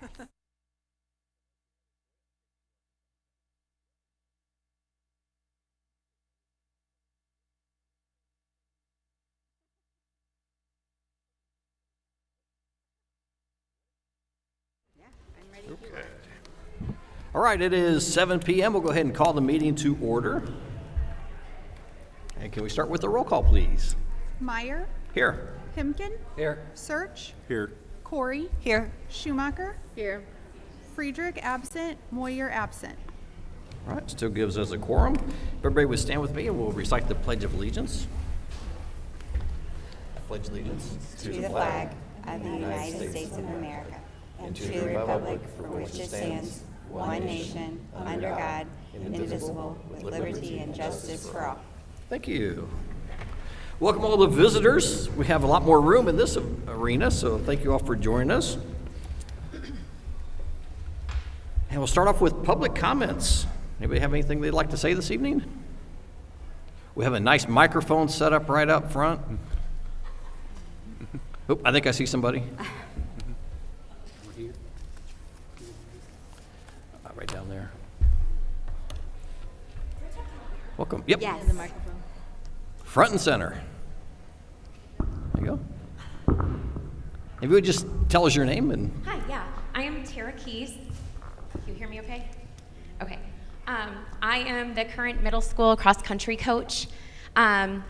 Okay. All right, it is 7 p.m. We'll go ahead and call the meeting to order. And can we start with the roll call, please? Meyer, Here. Himken, Here. Search, Here. Corey, Here. Schumacher, Here. Friedrich absent, Moyer absent. All right, still gives us a quorum. Everybody would stand with me and we'll recite the Pledge of Allegiance. I pledge allegiance To the flag of the United States of America and to the republic for which it stands, one nation, under God, indivisible, with liberty and justice for all. Thank you. Welcome all the visitors. We have a lot more room in this arena, so thank you all for joining us. And we'll start off with public comments. Anybody have anything they'd like to say this evening? We have a nice microphone set up right up front. Oh, I think I see somebody. Right down there. Welcome. Yep. Yes. The microphone. Front and center. There you go. If you would just tell us your name and. Hi, yeah. I am Tara Keys. You hear me okay? Okay. I am the current middle school cross-country coach. I'm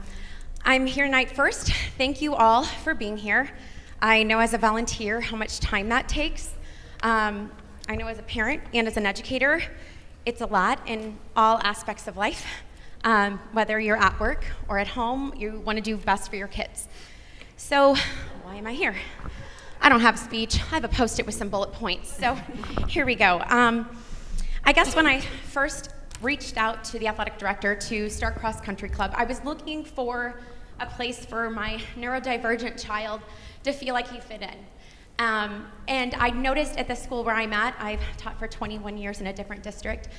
here tonight first. Thank you all for being here. I know as a volunteer how much time that takes. I know as a parent and as an educator, it's a lot in all aspects of life. Whether you're at work or at home, you want to do best for your kids. So why am I here? I don't have speech. I have a Post-it with some bullet points. So here we go. I guess when I first reached out to the athletic director to start Cross Country Club, I was looking for a place for my neurodivergent child to feel like he fit in. And I noticed at the school where I'm at, I've taught for 21 years in a different district,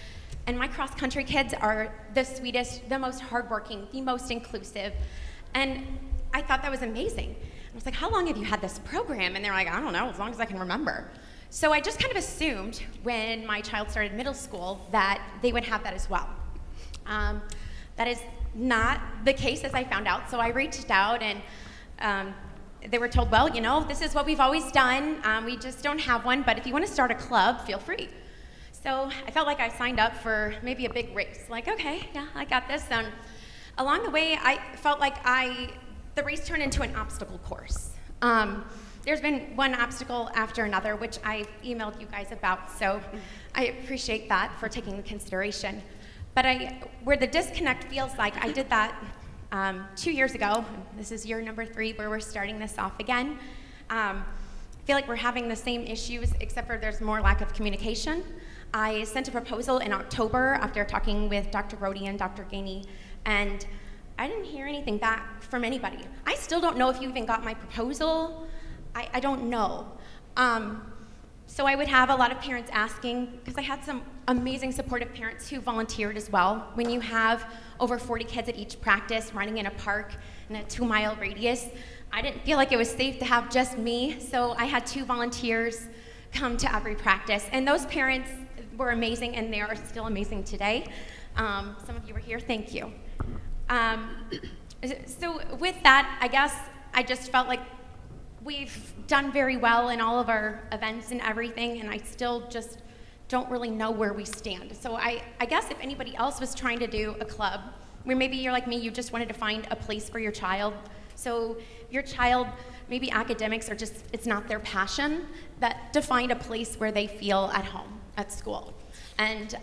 and my cross-country kids are the sweetest, the most hardworking, the most inclusive, and I thought that was amazing. I was like, how long have you had this program? And they're like, I don't know, as long as I can remember. So I just kind of assumed when my child started middle school that they would have that as well. That is not the case, as I found out, so I reached out and they were told, well, you know, this is what we've always done. We just don't have one, but if you want to start a club, feel free. So I felt like I signed up for maybe a big race. Like, okay, yeah, I got this. Along the way, I felt like the race turned into an obstacle course. There's been one obstacle after another, which I emailed you guys about, so I appreciate that for taking into consideration. But where the disconnect feels like I did that 2 years ago. This is year number 3 where we're starting this off again. I feel like we're having the same issues, except for there's more lack of communication. I sent a proposal in October after talking with Dr. Rohde and Dr. Gainey, and I didn't hear anything back from anybody. I still don't know if you even got my proposal. I don't know. So I would have a lot of parents asking, because I had some amazing supportive parents who volunteered as well. When you have over 40 kids at each practice running in a park in a 2-mile radius, I didn't feel like it was safe to have just me, so I had 2 volunteers come to every practice. And those parents were amazing, and they are still amazing today. Some of you were here, thank you. So with that, I guess I just felt like we've done very well in all of our events and everything, and I still just don't really know where we stand. So I guess if anybody else was trying to do a club, where maybe you're like me, you just wanted to find a place for your child. So your child, maybe academics are just, it's not their passion, that to find a place where they feel at home at school. And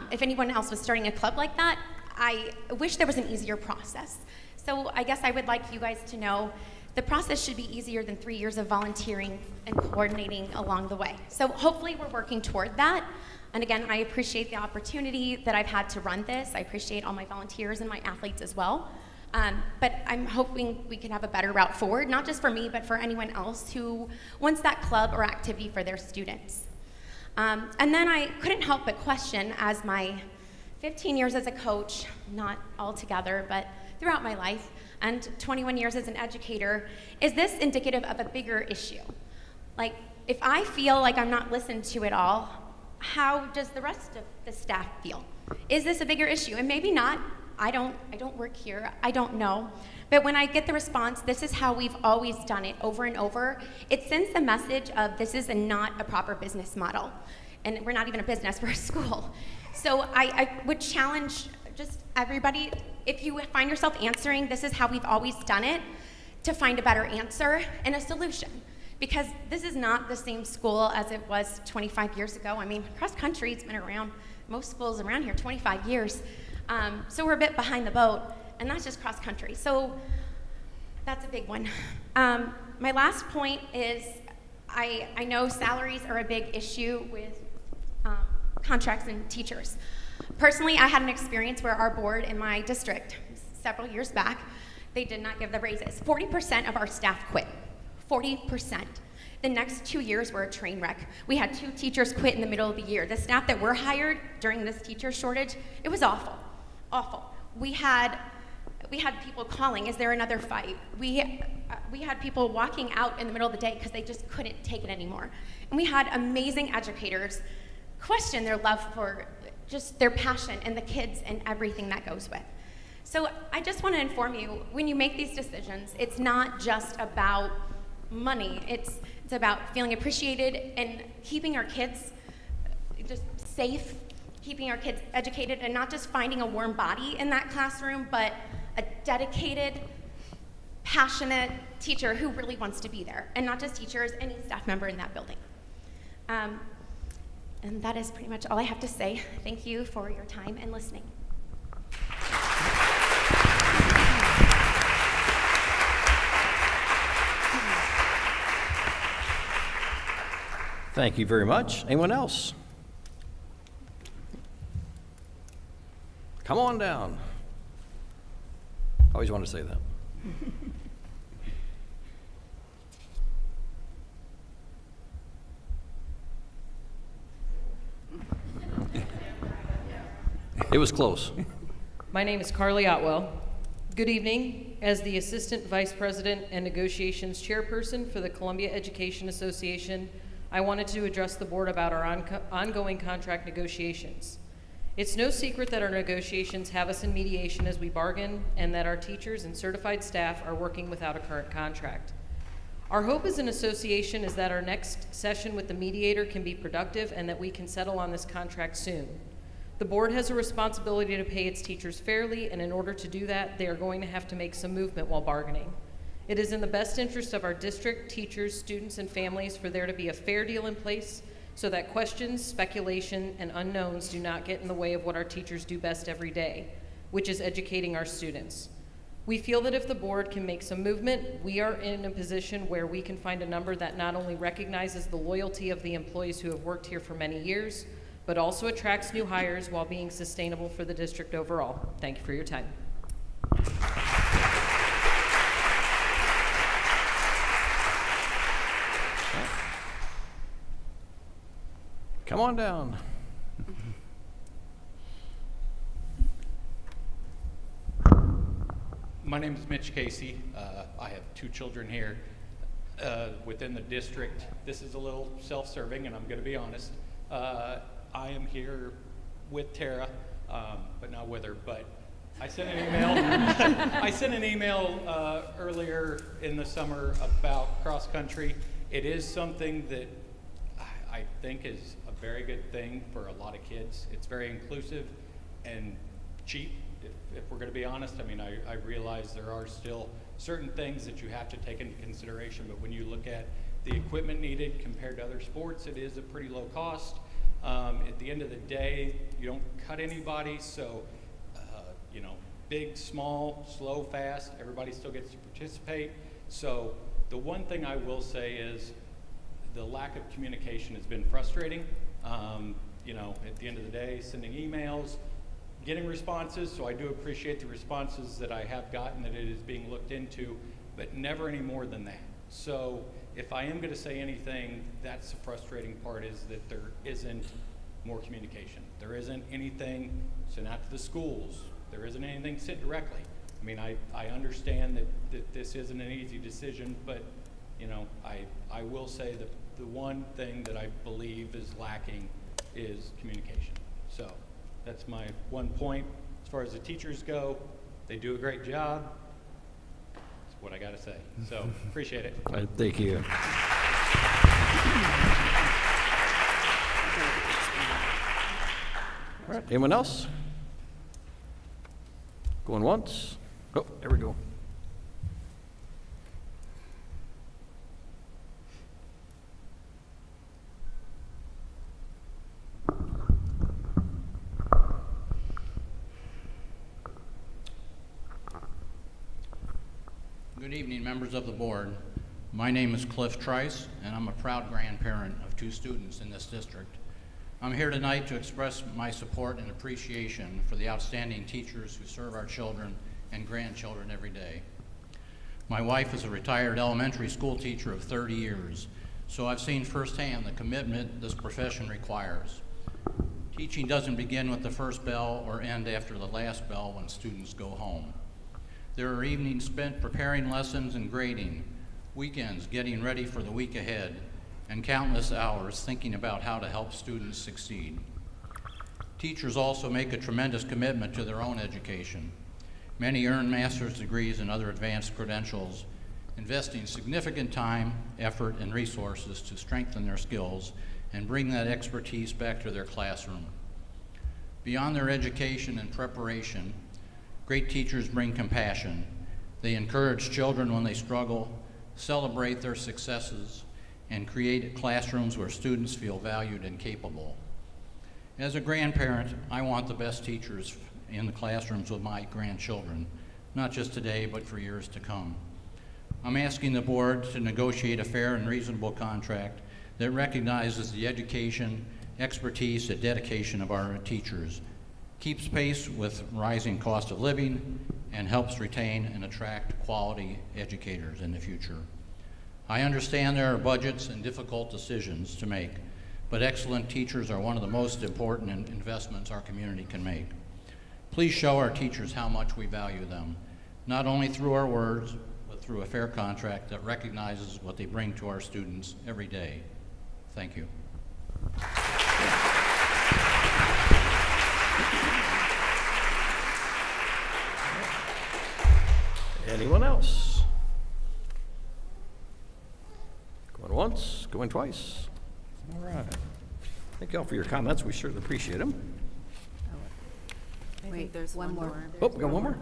if anyone else was starting a club like that, I wish there was an easier process. So I guess I would like you guys to know the process should be easier than 3 years of volunteering and coordinating along the way. So hopefully we're working toward that. And again, I appreciate the opportunity that I've had to run this. I appreciate all my volunteers and my athletes as well. But I'm hoping we can have a better route forward, not just for me, but for anyone else who wants that club or activity for their students. And then I couldn't help but question, as my 15 years as a coach, not all together, but throughout my life, and 21 years as an educator, is this indicative of a bigger issue? Like, if I feel like I'm not listened to at all, how does the rest of the staff feel? Is this a bigger issue? And maybe not. I don't work here. I don't know. But when I get the response, this is how we've always done it over and over, it sends the message of this is not a proper business model. And we're not even a business, we're a school. So I would challenge just everybody, if you find yourself answering, this is how we've always done it, to find a better answer and a solution. Because this is not the same school as it was 25 years ago. I mean, cross country's been around, most schools around here, 25 years. So we're a bit behind the boat, and that's just cross country. So that's a big one. My last point is I know salaries are a big issue with contracts and teachers. Personally, I had an experience where our board in my district several years back, they did not give the raises. 40% of our staff quit. 40%. The next 2 years were a train wreck. We had 2 teachers quit in the middle of the year. The staff that were hired during this teacher shortage, it was awful, awful. We had people calling, is there another fight? We had people walking out in the middle of the day because they just couldn't take it anymore. And we had amazing educators question their love for just their passion and the kids and everything that goes with. So I just want to inform you, when you make these decisions, it's not just about money. It's about feeling appreciated and keeping our kids just safe, keeping our kids educated, and not just finding a warm body in that classroom, but a dedicated, passionate teacher who really wants to be there, and not just teachers, any staff member in that building. And that is pretty much all I have to say. Thank you for your time and listening. Thank you very much. Anyone else? Come on down. Always want to say that. It was close. My name is Carly Otwell. Good evening. As the Assistant Vice President and Negotiations Chairperson for the Columbia Education Association, I wanted to address the board about our ongoing contract negotiations. It's no secret that our negotiations have us in mediation as we bargain, and that our teachers and certified staff are working without a current contract. Our hope as an association is that our next session with the mediator can be productive and that we can settle on this contract soon. The board has a responsibility to pay its teachers fairly, and in order to do that, they are going to have to make some movement while bargaining. It is in the best interest of our district, teachers, students, and families for there to be a fair deal in place so that questions, speculation, and unknowns do not get in the way of what our teachers do best every day, which is educating our students. We feel that if the board can make some movement, we are in a position where we can find a number that not only recognizes the loyalty of the employees who have worked here for many years, but also attracts new hires while being sustainable for the district overall. Thank you for your time. Come on down. My name is Mitch Casey. I have 2 children here within the district. This is a little self-serving, and I'm going to be honest. I am here with Tara, but not with her. But I sent an email. I sent an email earlier in the summer about cross country. It is something that I think is a very good thing for a lot of kids. It's very inclusive and cheap, if we're going to be honest. I mean, I realize there are still certain things that you have to take into consideration, but when you look at the equipment needed compared to other sports, it is a pretty low cost. At the end of the day, you don't cut anybody, so big, small, slow, fast, everybody still gets to participate. So the one thing I will say is the lack of communication has been frustrating. At the end of the day, sending emails, getting responses, so I do appreciate the responses that I have gotten, that it is being looked into, but never any more than that. So if I am going to say anything, that's the frustrating part, is that there isn't more communication. There isn't anything sent out to the schools. There isn't anything sent directly. I mean, I understand that this isn't an easy decision, but you know, I will say that the one thing that I believe is lacking is communication. So that's my one point. As far as the teachers go, they do a great job. That's what I got to say. So appreciate it. All right, thank you. All right, anyone else? Going once? Oh, there we go. Good evening, members of the board. My name is Cliff Trice, and I'm a proud grandparent of 2 students in this district. I'm here tonight to express my support and appreciation for the outstanding teachers who serve our children and grandchildren every day. My wife is a retired elementary school teacher of 30 years, so I've seen firsthand the commitment this profession requires. Teaching doesn't begin with the first bell or end after the last bell when students go home. There are evenings spent preparing lessons and grading, weekends getting ready for the week ahead, and countless hours thinking about how to help students succeed. Teachers also make a tremendous commitment to their own education. Many earn master's degrees and other advanced credentials, investing significant time, effort, and resources to strengthen their skills and bring that expertise back to their classroom. Beyond their education and preparation, great teachers bring compassion. They encourage children when they struggle, celebrate their successes, and create classrooms where students feel valued and capable. As a grandparent, I want the best teachers in the classrooms with my grandchildren, not just today, but for years to come. I'm asking the board to negotiate a fair and reasonable contract that recognizes the education, expertise, and dedication of our teachers, keeps pace with rising cost of living, and helps retain and attract quality educators in the future. I understand there are budgets and difficult decisions to make, but excellent teachers are one of the most important investments our community can make. Please show our teachers how much we value them, not only through our words, but through a fair contract that recognizes what they bring to our students every day. Thank you. Anyone else? Going once, going twice. All right. Thank you all for your comments. We certainly appreciate them. Wait, there's one more. Oh, we got one more?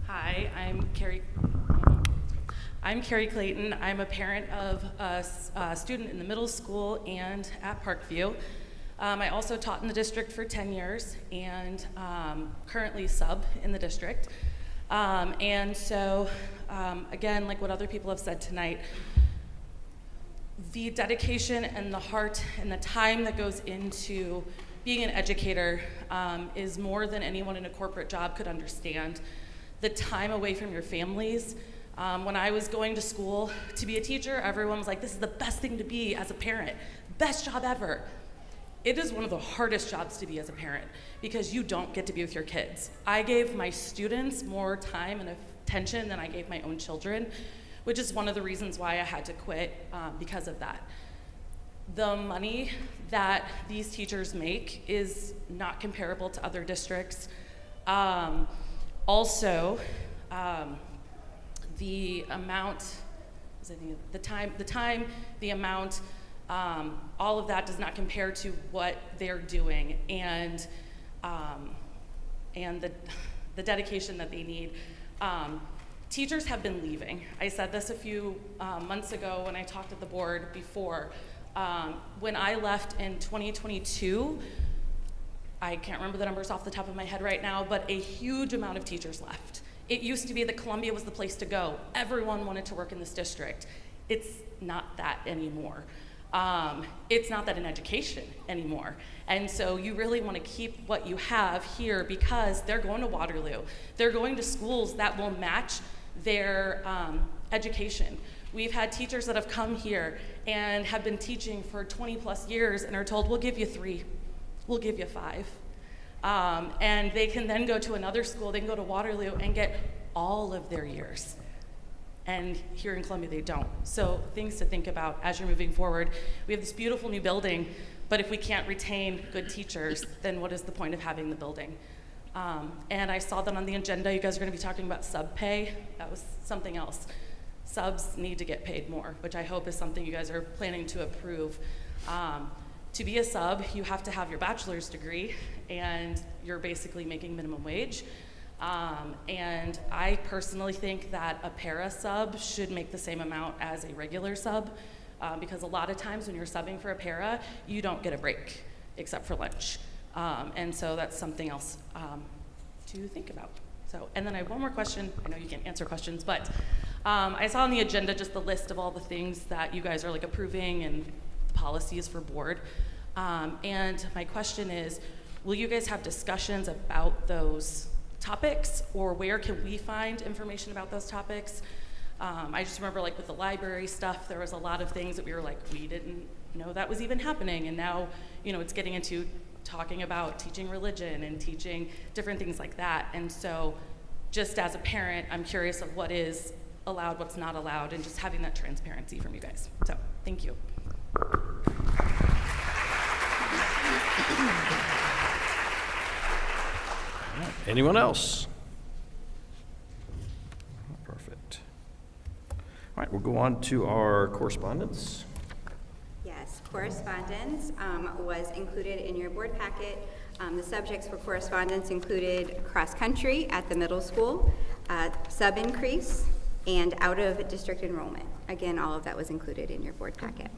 Hi, I'm Carrie Clayton. I'm a parent of a student in the middle school and at Parkview. I also taught in the district for 10 years and currently sub in the district. And so, again, like what other people have said tonight, the dedication and the heart and the time that goes into being an educator is more than anyone in a corporate job could understand. The time away from your families. When I was going to school to be a teacher, everyone was like, this is the best thing to be as a parent, best job ever. It is one of the hardest jobs to be as a parent because you don't get to be with your kids. I gave my students more time and attention than I gave my own children, which is one of the reasons why I had to quit because of that. The money that these teachers make is not comparable to other districts. Also, the amount, the amount, all of that does not compare to what they're doing and the dedication that they need. Teachers have been leaving. I said this a few months ago when I talked at the board before. When I left in 2022, I can't remember the numbers off the top of my head right now, but a huge amount of teachers left. It used to be that Columbia was the place to go. Everyone wanted to work in this district. It's not that anymore. It's not that in education anymore. And so you really want to keep what you have here because they're going to Waterloo. They're going to schools that will match their education. We've had teachers that have come here and have been teaching for 20 plus years and are told, we'll give you 3, we'll give you 5. And they can then go to another school, they can go to Waterloo and get all of their years. And here in Columbia, they don't. So things to think about as you're moving forward. We have this beautiful new building, but if we can't retain good teachers, then what is the point of having the building? And I saw that on the agenda, you guys are gonna be talking about sub pay. That was something else. Subs need to get paid more, which I hope is something you guys are planning to approve. To be a sub, you have to have your bachelor's degree, and you're basically making minimum wage. And I personally think that a para sub should make the same amount as a regular sub, because a lot of times when you're subbing for a para, you don't get a break except for lunch. And so that's something else to think about. So, and then I have one more question. I know you can't answer questions, but I saw on the agenda just the list of all the things that you guys are like approving and the policies for board. And my question is, will you guys have discussions about those topics, or where can we find information about those topics? I just remember like with the library stuff, there was a lot of things that we were like, we didn't know that was even happening. And now, you know, it's getting into talking about teaching religion and teaching different things like that. And so just as a parent, I'm curious of what is allowed, what's not allowed, and just having that transparency from you guys. So thank you. Anyone else? Perfect. All right, we'll go on to our correspondence. Yes, correspondence was included in your board packet. The subjects for correspondence included cross-country at the middle school, sub increase, and out-of-district enrollment. Again, all of that was included in your board packet.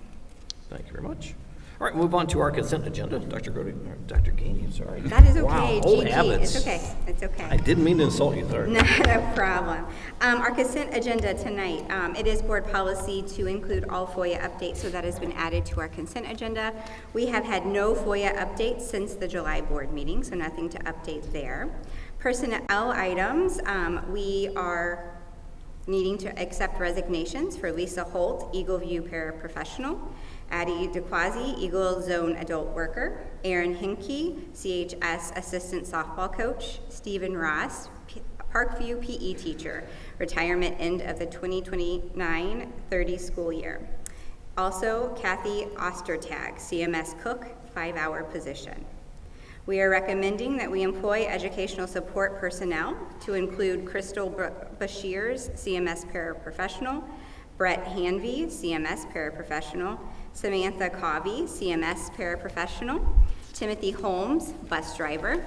Thank you very much. All right, move on to our consent agenda. Dr. Gainey, sorry. That is okay, Wow, old Gigi. habits. It's okay, it's okay. I didn't mean to insult you, sorry. Not a problem. Our consent agenda tonight, it is board policy to include all FOIA updates, so that has been added to our consent agenda. We have had no FOIA updates since the July board meeting, so nothing to update there. Personnel items, we are needing to accept resignations for Lisa Holt, Eagle View paraprofessional, Addie DeQuasi, Eagle Zone adult worker, Aaron Hinke, CHS assistant softball coach, Stephen Ross, Parkview PE teacher, retirement end of the 2029-30 school year. Also, Kathy Ostertag, CMS cook, 5-hour position. We are recommending that we employ educational support personnel to include Crystal Bashirs, CMS paraprofessional, Brett Hanvey, CMS paraprofessional, Samantha Covey, CMS paraprofessional, Timothy Holmes, bus driver,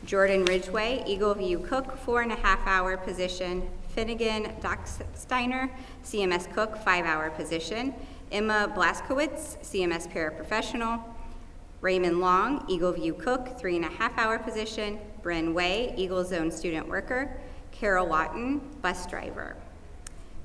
Jordan Ridgway, Eagle View cook, 4.5-hour position, Finnegan Docksteiner, CMS cook, 5-hour position, Emma Blaskowitz, CMS paraprofessional, Raymond Long, Eagle View cook, 3.5-hour position, Bryn Way, Eagle Zone student worker, Carol Lawton, bus driver.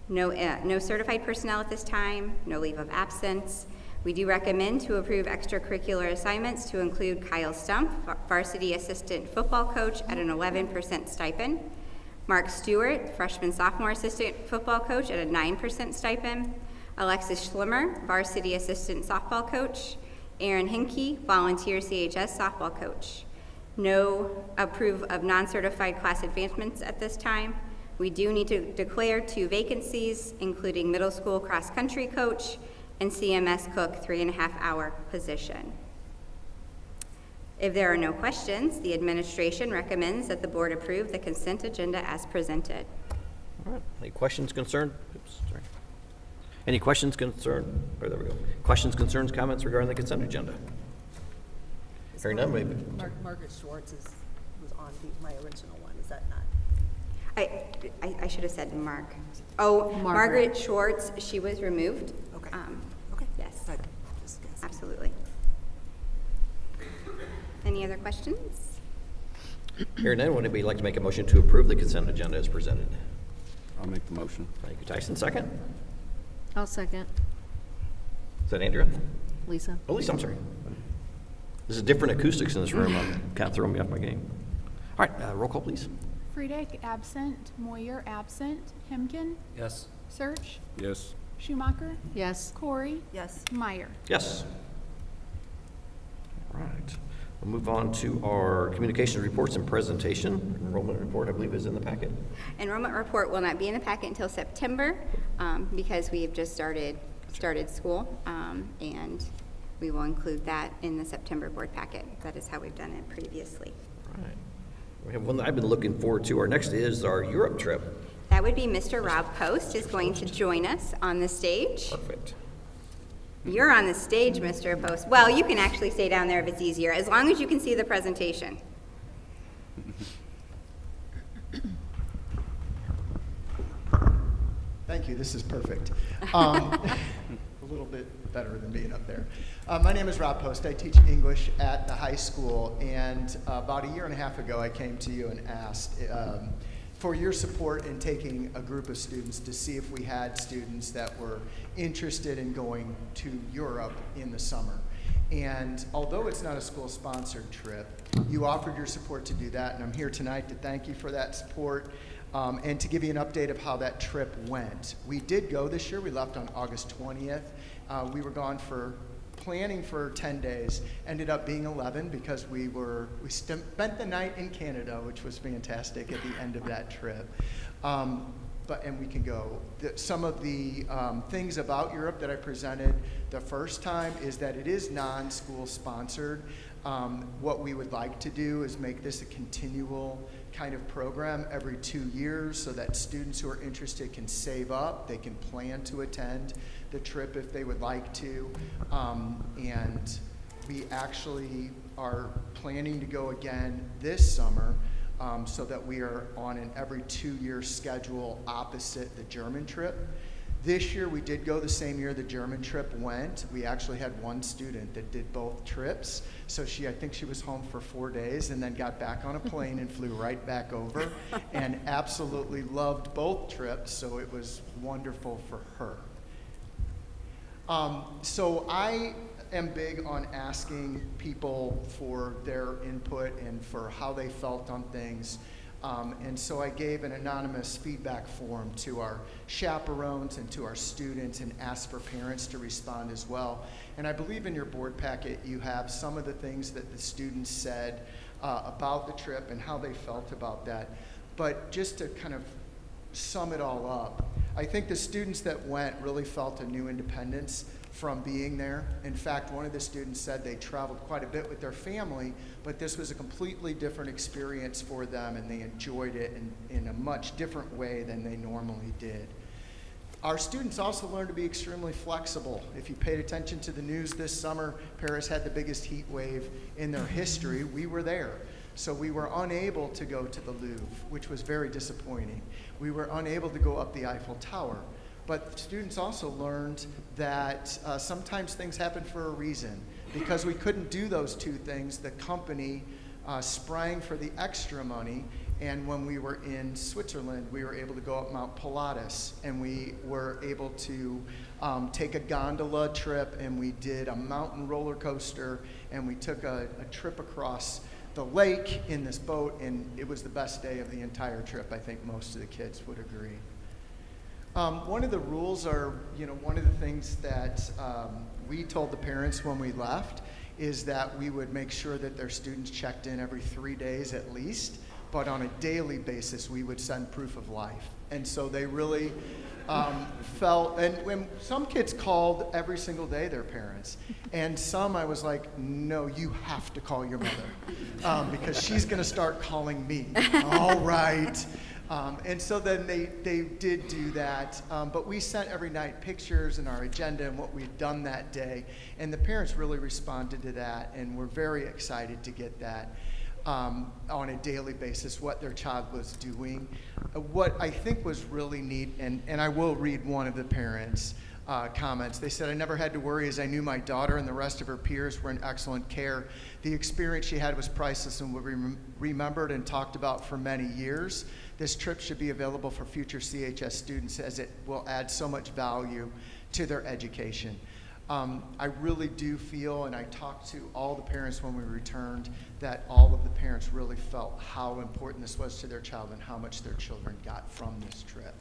No certified personnel at this time, no leave of absence. We do recommend to approve extracurricular assignments to include Kyle Stump, varsity assistant football coach at an 11% stipend, Mark Stewart, freshman sophomore assistant football coach at a 9% stipend, Alexis Schlimmer, varsity assistant softball coach, Aaron Hinke, volunteer CHS softball coach. No approve of non-certified class advancements at this time. We do need to declare 2 vacancies, including middle school cross-country coach and CMS cook, 3.5-hour position. If there are no questions, the administration recommends that the board approve the consent agenda as presented. All right, any questions, concerns? Oops, sorry. Any questions, concern? Oh, there we go. Questions, concerns, comments regarding the consent agenda? Hearing none, maybe. Margaret Schwartz was on my original one. Is that not? I should have said Mark. Oh, Margaret Schwartz, she was removed. Okay. Okay. Yes, Good. Just guessing. absolutely. Any other questions? Hearing none, would anybody like to make a motion to approve the consent agenda as presented? I'll make the motion. Thank you, Tyson. Second? I'll second. Is that Andrea? Lisa. Oh, Lisa, I'm sorry. This is different acoustics in this room. I'm kind of throwing me off my game. All right, roll call, please. Friedrich, absent. Moyer, absent. Hemken, Yes. Search, Yes. Schumacher, Yes. Corey, Yes. Meyer. Yes. All right. We'll move on to our communication reports and presentation. Enrollment report, I believe, is in the packet. Enrollment report will not be in the packet until September because we have just started school, and we will include that in the September board packet. That is how we've done it previously. All right. We have one that I've been looking forward to. Our next is our Europe trip. That would be Mr. Rob Post is going to join us on the stage. Perfect. You're on the stage, Mr. Post. Well, you can actually stay down there if it's easier, as long as you can see the presentation. Thank you, this is perfect. A little bit better than being up there. My name is Rob Post. I teach English at the high school, and about a year and a half ago I came to you and asked for your support in taking a group of students to see if we had students that were interested in going to Europe in the summer. And although it's not a school-sponsored trip, you offered your support to do that, and I'm here tonight to thank you for that support and to give you an update of how that trip went. We did go this year. We left on August 20th. We were gone for planning for 10 days, ended up being 11 because we spent the night in Canada, which was fantastic at the end of that trip. And we can go. Some of the things about Europe that I presented the first time is that it is non-school sponsored. What we would like to do is make this a continual kind of program every 2 years so that students who are interested can save up, they can plan to attend the trip if they would like to. And we actually are planning to go again this summer so that we are on an every 2-year schedule opposite the German trip. This year we did go the same year the German trip went. We actually had one student that did both trips. So I think she was home for 4 days and then got back on a plane and flew right back over and absolutely loved both trips. So it was wonderful for her. So I am big on asking people for their input and for how they felt on things. And so I gave an anonymous feedback form to our chaperones and to our students and asked for parents to respond as well. And I believe in your board packet you have some of the things that the students said about the trip and how they felt about that. But just to kind of sum it all up, I think the students that went really felt a new independence from being there. In fact, one of the students said they traveled quite a bit with their family, but this was a completely different experience for them and they enjoyed it in a much different way than they normally did. Our students also learned to be extremely flexible. If you paid attention to the news this summer, Paris had the biggest heat wave in their history. We were there. So we were unable to go to the Louvre, which was very disappointing. We were unable to go up the Eiffel Tower. But students also learned that sometimes things happen for a reason. Because we couldn't do those two things, the company sprang for the extra money, and when we were in Switzerland, we were able to go up Mount Pilatus, and we were able to take a gondola trip, and we did a mountain roller coaster, and we took a trip across the lake in this boat, and it was the best day of the entire trip. I think most of the kids would agree. One of the rules are, one of the things that we told the parents when we left is that we would make sure that their students checked in every 3 days at least, but on a daily basis we would send proof of life. And so they really felt, and when some kids called every single day their parents, and some I was like, no, you have to call your mother because she's gonna start calling me. All right. And so then they did do that, but we sent every night pictures and our agenda and what we'd done that day, and the parents really responded to that, and we're very excited to get that on a daily basis, what their child was doing. What I think was really neat, and I will read one of the parents' comments. They said, I never had to worry as I knew my daughter and the rest of her peers were in excellent care. The experience she had was priceless and will be remembered and talked about for many years. This trip should be available for future CHS students as it will add so much value to their education. I really do feel, and I talked to all the parents when we returned, that all of the parents really felt how important this was to their child and how much their children got from this trip.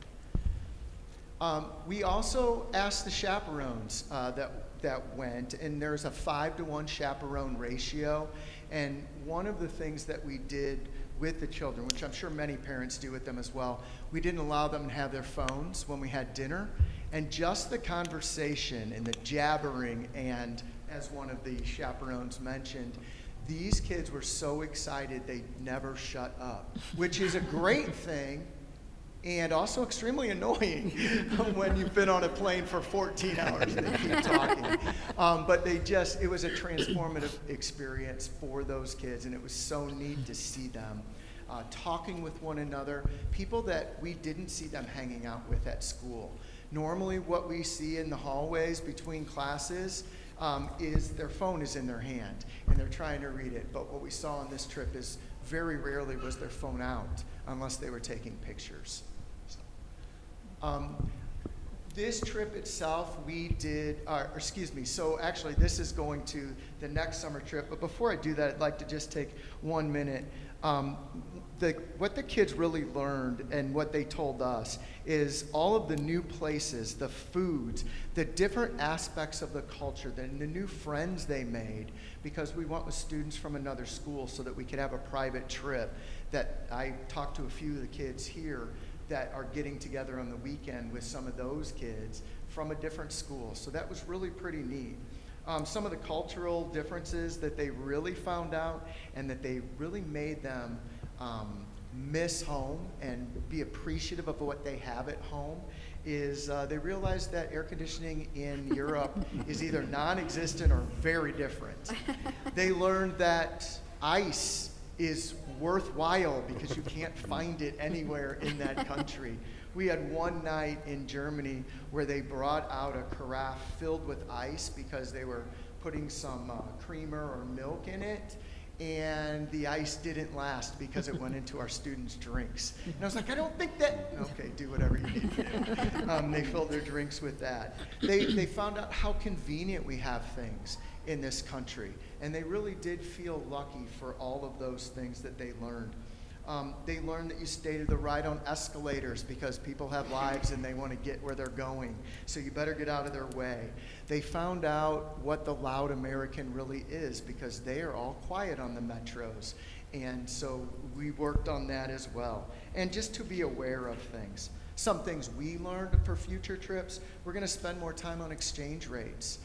We also asked the chaperones that went, and there's a 5-to-1 chaperone ratio, And one of the things that we did with the children, which I'm sure many parents do with them as well, we didn't allow them to have their phones when we had dinner. And just the conversation and the jabbering, and as one of the chaperones mentioned, these kids were so excited they never shut up, which is a great thing and also extremely annoying when you've been on a plane for 14 hours and they keep talking. But it was a transformative experience for those kids, and it was so neat to see them talking with one another, people that we didn't see them hanging out with at school. Normally what we see in the hallways between classes is their phone is in their hand and they're trying to read it. But what we saw on this trip is very rarely was their phone out unless they were taking pictures. This trip itself, we did, so actually this is going to the next summer trip, but before I do that, I'd like to just take 1 minute. What the kids really learned and what they told us is all of the new places, the foods, the different aspects of the culture, the new friends they made, because we went with students from another school so that we could have a private trip. That I talked to a few of the kids here that are getting together on the weekend with some of those kids from a different school. So that was really pretty neat. Some of the cultural differences that they really found out and that they really made them miss home and be appreciative of what they have at home is they realized that air conditioning in Europe is either non-existent or very different. They learned that ice is worthwhile because you can't find it anywhere in that country. We had one night in Germany where they brought out a carafe filled with ice because they were putting some creamer or milk in it, and the ice didn't last because it went into our students' drinks. And I was like, I don't think that, okay, do whatever you need to do. They filled their drinks with that. They found out how convenient we have things in this country, and they really did feel lucky for all of those things that they learned. They learned that you stay to the right on escalators because people have lives and they want to get where they're going, so you better get out of their way. They found out what the loud American really is because they are all quiet on the metros, and so we worked on that as well. And just to be aware of things. Some things we learned for future trips, we're going to spend more time on exchange rates.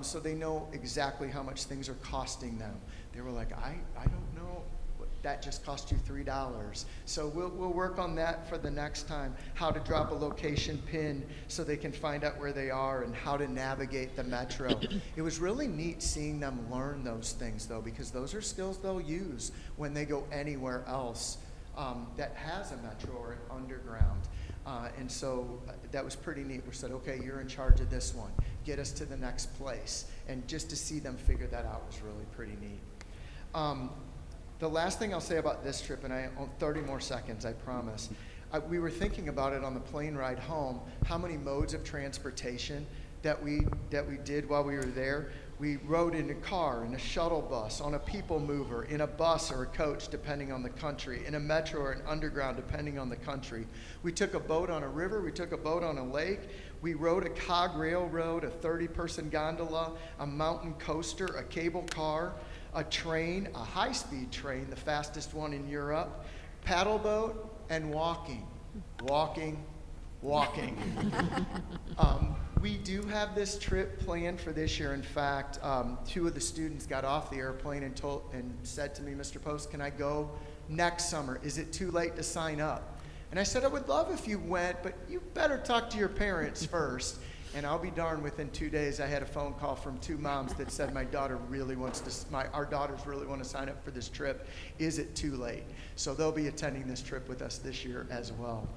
So they know exactly how much things are costing them. They were like, I don't know, that just cost you $3. So we'll work on that for the next time, how to drop a location pin so they can find out where they are and how to navigate the metro. It was really neat seeing them learn those things though, because those are skills they'll use when they go anywhere else that has a metro or an underground. And so that was pretty neat. We said, okay, you're in charge of this one. Get us to the next place. And just to see them figure that out was really pretty neat. The last thing I'll say about this trip, and I own 30 more seconds, I promise. We were thinking about it on the plane ride home, how many modes of transportation that we did while we were there. We rode in a car, in a shuttle bus, on a people mover, in a bus or a coach, depending on the country, in a metro or an underground, depending on the country. We took a boat on a river, we took a boat on a lake, we rode a cog railroad, a 30-person gondola, a mountain coaster, a cable car, a train, a high-speed train, the fastest one in Europe, paddle boat, and walking. We do have this trip planned for this year. In fact, two of the students got off the airplane and said to me, Mr. Post, can I go next summer? Is it too late to sign up? And I said, I would love if you went, but you better talk to your parents first. And I'll be darned, within 2 days, I had a phone call from two moms that said our daughters really want to sign up for this trip. Is it too late? So they'll be attending this trip with us this year as well.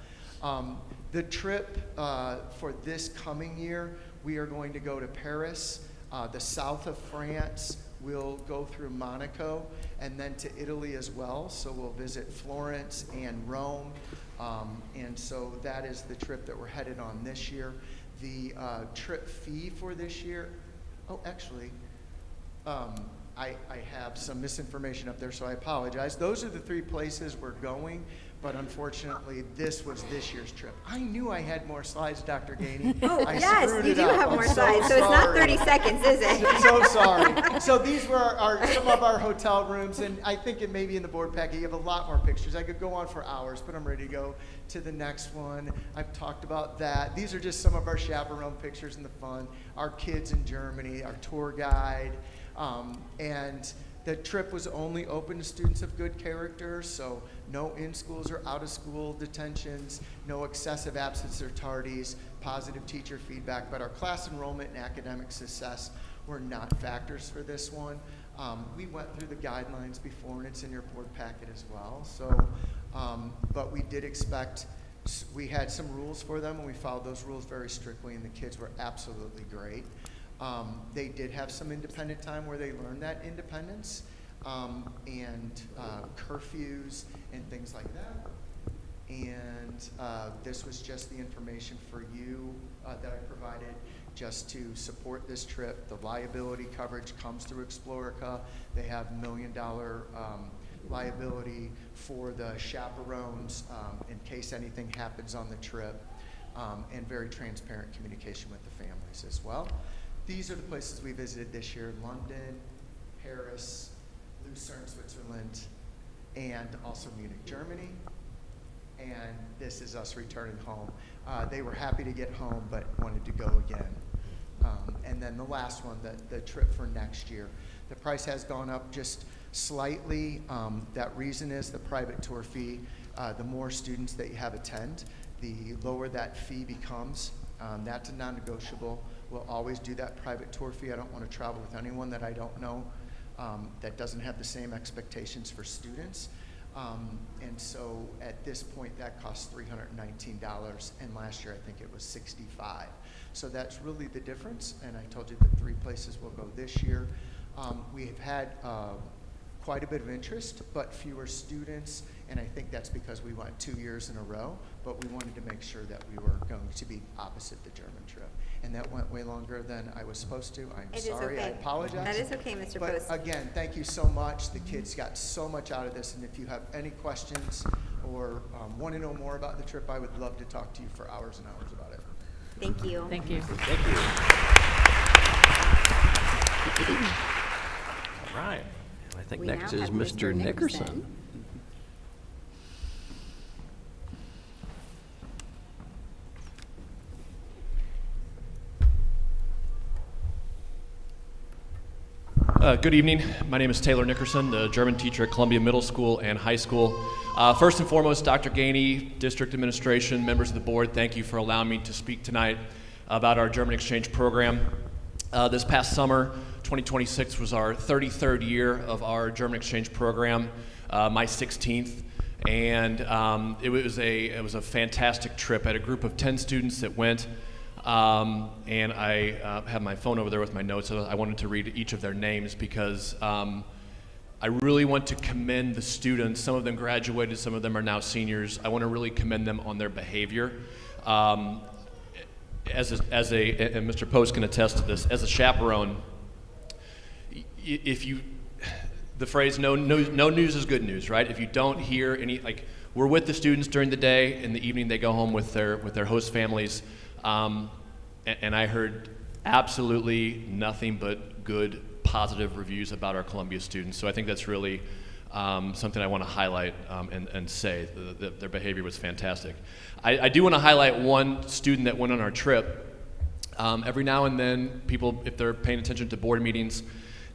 The trip for this coming year, we are going to go to Paris, the south of France. We'll go through Monaco and then to Italy as well. So we'll visit Florence and Rome. And so that is the trip that we're headed on this year. The trip fee for this year, I have some misinformation up there, so I apologize. Those are the 3 places we're going, but unfortunately, this was this year's trip. I knew I had more slides, Dr. Gainey. Oh, I yes, screwed you it do up. have I'm more so slides, so it's not sorry. 30 seconds, is it? So sorry. So these were some of our hotel rooms, and I think it may be in the board packet. You have a lot more pictures. I could go on for hours, but I'm ready to go to the next one. I've talked about that. These are just some of our chaperone pictures and the fun. Our kids in Germany, our tour guide, and the trip was only open to students of good character, so no in-schools or out-of-school detentions, no excessive absence or tardies, positive teacher feedback, but our class enrollment and academic success were not factors for this one. We went through the guidelines before, and it's in your board packet as well. So, but we did expect, we had some rules for them, and we followed those rules very strictly, and the kids were absolutely great. They did have some independent time where they learned that independence, and curfews and things like that. And this was just the information for you that I provided just to support this trip. The liability coverage comes through Explorica. They have $1 million liability for the chaperones in case anything happens on the trip, and very transparent communication with the families as well. These are the places we visited this year: London, Paris, Lucerne, Switzerland, and also Munich, Germany. And this is us returning home. They were happy to get home, but wanted to go again. And then the last one, the trip for next year. The price has gone up just slightly. That reason is the private tour fee. The more students that you have attend, the lower that fee becomes. That's a non-negotiable. We'll always do that private tour fee. I don't want to travel with anyone that I don't know that doesn't have the same expectations for students. And so at this point, that costs $319, and last year I think it was $65. So that's really the difference, and I told you the 3 places we'll go this year. We have had quite a bit of interest, but fewer students, and I think that's because we went 2 years in a row, but we wanted to make sure that we were going to be opposite the German trip. And that went way longer than I was supposed to. I'm sorry, I apologize. That is okay, Mr. But Post. again, thank you so much. The kids got so much out of this, and if you have any questions or want to know more about the trip, I would love to talk to you for hours and hours about it. Thank you. Thank you. Thank you. All right. And I think We next now is have Mr. Nickerson. Nickerson. Good evening. My name is Taylor Nickerson, the German teacher at Columbia Middle School and High School. First and foremost, Dr. Gainey, district administration, members of the board, thank you for allowing me to speak tonight about our German exchange program. This past summer, 2026 was our 33rd year of our German exchange program, my 16th, and it was a fantastic trip. I had a group of 10 students that went. And I have my phone over there with my notes. So I wanted to read each of their names because I really want to commend the students. Some of them graduated, some of them are now seniors. I want to really commend them on their behavior. And Mr. Post can attest to this, as a chaperone, the phrase no news is good news, right? If you don't hear any, like, we're with the students during the day, in the evening they go home with their host families. And I heard absolutely nothing but good, positive reviews about our Columbia students. So I think that's really something I want to highlight and say that their behavior was fantastic. I do want to highlight one student that went on our trip. Every now and then, people, if they're paying attention to board meetings,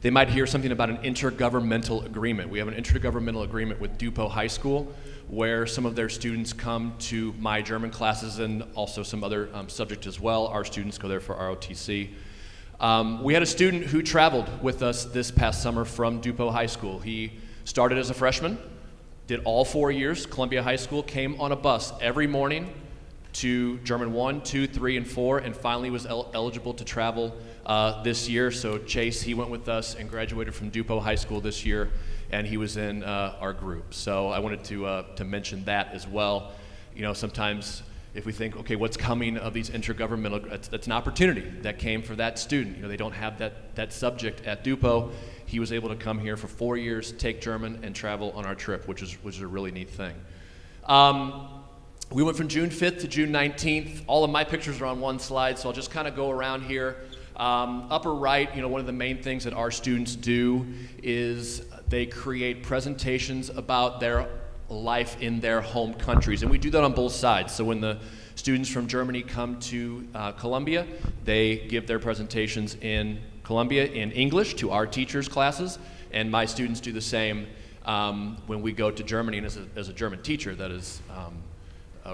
they might hear something about an intergovernmental agreement. We have an intergovernmental agreement with DuPo High School, where some of their students come to my German classes and also some other subjects as well. Our students go there for ROTC. We had a student who traveled with us this past summer from DuPo High School. He started as a freshman, did all 4 years, Columbia High School, came on a bus every morning to German 1, 2, 3, and 4, and finally was eligible to travel this year. So Chase, he went with us and graduated from DuPo High School this year, and he was in our group. So I wanted to mention that as well. You know, sometimes if we think, okay, what's coming of these intergovernmental, that's an opportunity that came for that student. You know, they don't have that subject at DuPo. He was able to come here for 4 years, take German, and travel on our trip, which is a really neat thing. We went from June 5th to June 19th. All of my pictures are on one slide, so I'll just kind of go around here. Upper right, one of the main things that our students do is they create presentations about their life in their home countries, and we do that on both sides. So when the students from Germany come to Columbia, they give their presentations in Columbia in English to our teachers' classes, and my students do the same when we go to Germany. And as a German teacher, that is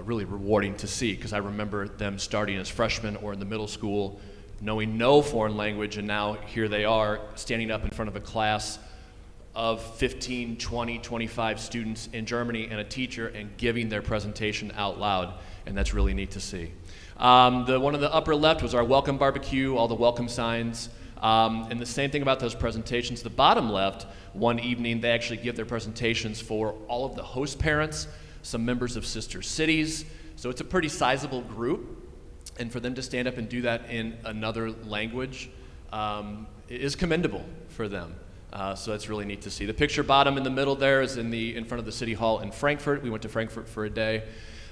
really rewarding to see, because I remember them starting as freshmen or in the middle school, knowing no foreign language, and now here they are standing up in front of a class of 15, 20, 25 students in Germany and a teacher and giving their presentation out loud, and that's really neat to see. The one on the upper left was our welcome barbecue, all the welcome signs, and the same thing about those presentations. The bottom left, one evening, they actually give their presentations for all of the host parents, some members of sister cities, so it's a pretty sizable group, and for them to stand up and do that in another language is commendable for them. So that's really neat to see. The picture bottom in the middle there is in front of the City Hall in Frankfurt. We went to Frankfurt for a day.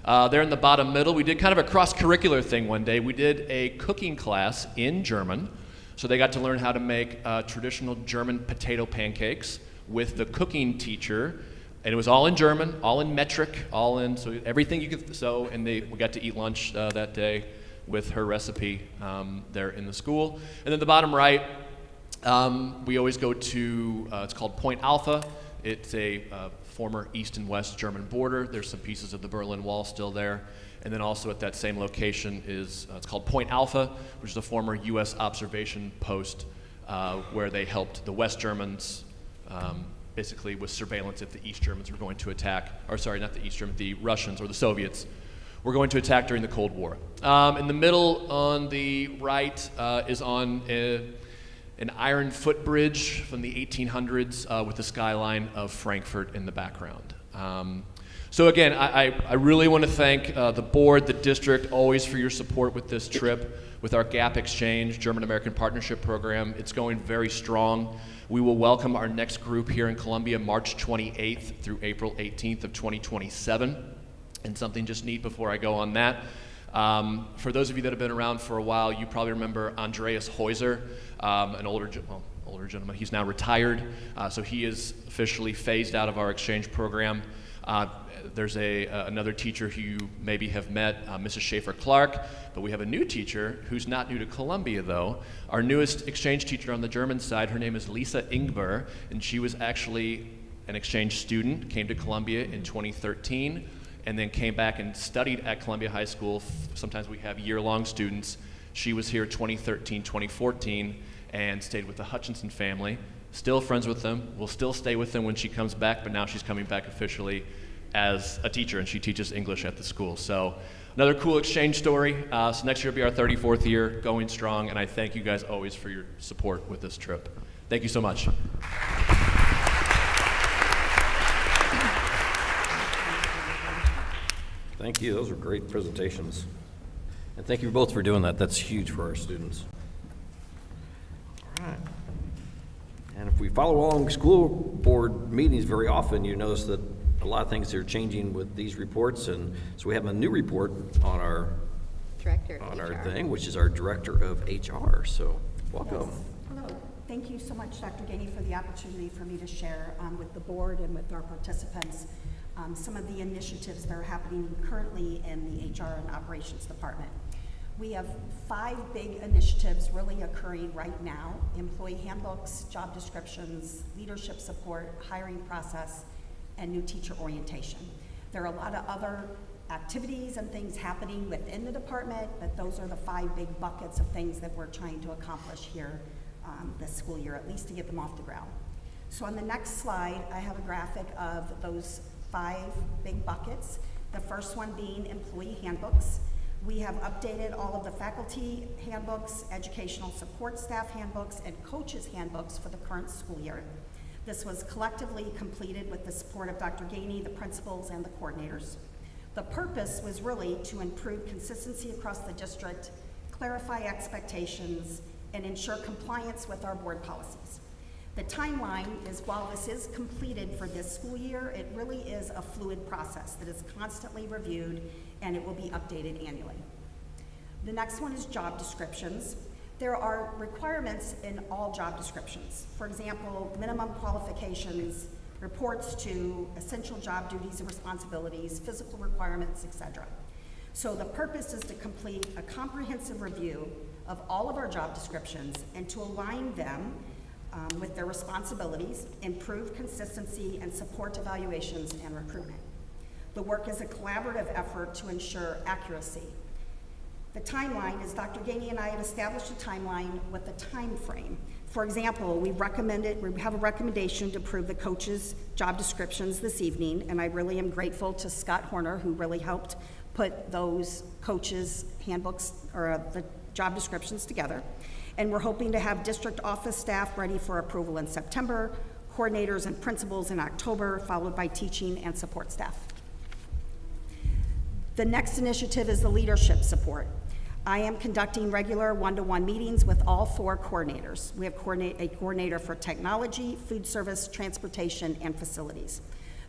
There in the bottom middle, we did kind of a cross-curricular thing one day. We did a cooking class in German. So they got to learn how to make traditional German potato pancakes with the cooking teacher. And it was all in German, all in metric, so everything you could, we got to eat lunch that day with her recipe there in the school. And then the bottom right, we always go to, it's called Point Alpha. It's a former east and west German border. There's some pieces of the Berlin Wall still there. And then also at that same location is, it's called Point Alpha, which is a former US observation post where they helped the West Germans basically with surveillance if the East Germans were going to attack, or sorry, not the East Germans, the Russians or the Soviets were going to attack during the Cold War. In the middle on the right is on an iron footbridge from the 1800s with the skyline of Frankfurt in the background. So again, I really want to thank the board, the district, always for your support with this trip, with our GAP Exchange, German-American Partnership Program. It's going very strong. We will welcome our next group here in Columbia March 28th through April 18th of 2027. And something just neat before I go on that. For those of you that have been around for a while, you probably remember Andreas Heuser, an older gentleman. He's now retired, so he is officially phased out of our exchange program. There's another teacher who you maybe have met, Mrs. Schaefer-Clark, but we have a new teacher who's not new to Columbia, though. Our newest exchange teacher on the German side, her name is Lisa Ingber, and she was actually an exchange student, came to Columbia in 2013, and then came back and studied at Columbia High School. Sometimes we have year-long students. She was here 2013, 2014, and stayed with the Hutchinson family. Still friends with them, will still stay with them when she comes back, but now she's coming back officially as a teacher, and she teaches English at the school. So another cool exchange story. So next year will be our 34th year, going strong, and I thank you guys always for your support with this trip. Thank you so much. Thank you. Those were great presentations. And thank you both for doing that. That's huge for our students. All right. And if we follow along school board meetings very often, you notice that a lot of things are changing with these reports. And so we have a new report on our thing, which is our director of HR. So welcome. Yes. Hello. Thank you so much, Dr. Gainey, for the opportunity for me to share with the board and with our participants some of the initiatives that are happening currently in the HR and operations department. We have 5 big initiatives really occurring right now: employee handbooks, job descriptions, leadership support, hiring process, and new teacher orientation. There are a lot of other activities and things happening within the department, but those are the 5 big buckets of things that we're trying to accomplish here this school year, at least to get them off the ground. So on the next slide, I have a graphic of those 5 big buckets. The first one being employee handbooks. We have updated all of the faculty handbooks, educational support staff handbooks, and coaches handbooks for the current school year. This was collectively completed with the support of Dr. Gainey, the principals, and the coordinators. The purpose was really to improve consistency across the district, clarify expectations, and ensure compliance with our board policies. The timeline is, while this is completed for this school year, it really is a fluid process that is constantly reviewed, and it will be updated annually. The next one is job descriptions. There are requirements in all job descriptions. For example, minimum qualifications, reports to essential job duties and responsibilities, physical requirements, etc. So the purpose is to complete a comprehensive review of all of our job descriptions and to align them with their responsibilities, improve consistency, and support evaluations and recruitment. The work is a collaborative effort to ensure accuracy. The timeline is Dr. Gainey and I have established a timeline with a time frame. For example, we have a recommendation to approve the coaches' job descriptions this evening, and I really am grateful to Scott Horner, who really helped put those coaches' handbooks or the job descriptions together. And we're hoping to have district office staff ready for approval in September, coordinators and principals in October, followed by teaching and support staff. The next initiative is the leadership support. I am conducting regular one-to-one meetings with all 4 coordinators. We have a coordinator for technology, food service, transportation, and facilities.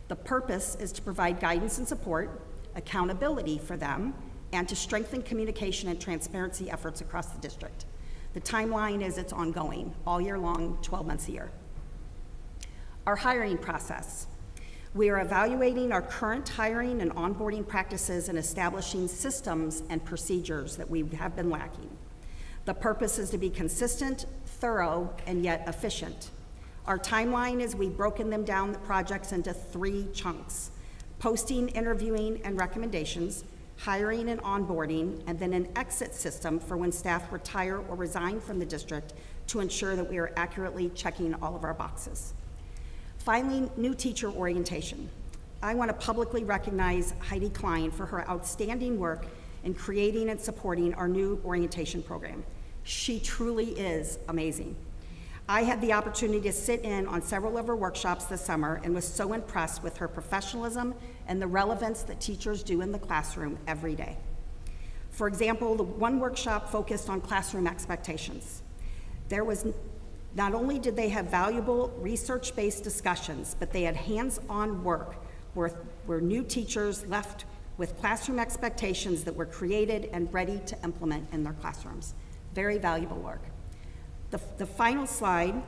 The purpose is to provide guidance and support, accountability for them, and to strengthen communication and transparency efforts across the district. The timeline is it's ongoing, all year long, 12 months a year. Our hiring process. We are evaluating our current hiring and onboarding practices and establishing systems and procedures that we have been lacking. The purpose is to be consistent, thorough, and yet efficient. Our timeline is we've broken them down, the projects, into 3 chunks: posting, interviewing, and recommendations, hiring and onboarding, and then an exit system for when staff retire or resign from the district to ensure that we are accurately checking all of our boxes. Finally, new teacher orientation. I want to publicly recognize Heidi Klein for her outstanding work in creating and supporting our new orientation program. She truly is amazing. I had the opportunity to sit in on several of her workshops this summer and was so impressed with her professionalism and the relevance that teachers do in the classroom every day. For example, the one workshop focused on classroom expectations. Not only did they have valuable research-based discussions, but they had hands-on work where new teachers left with classroom expectations that were created and ready to implement in their classrooms. Very valuable work. The final slide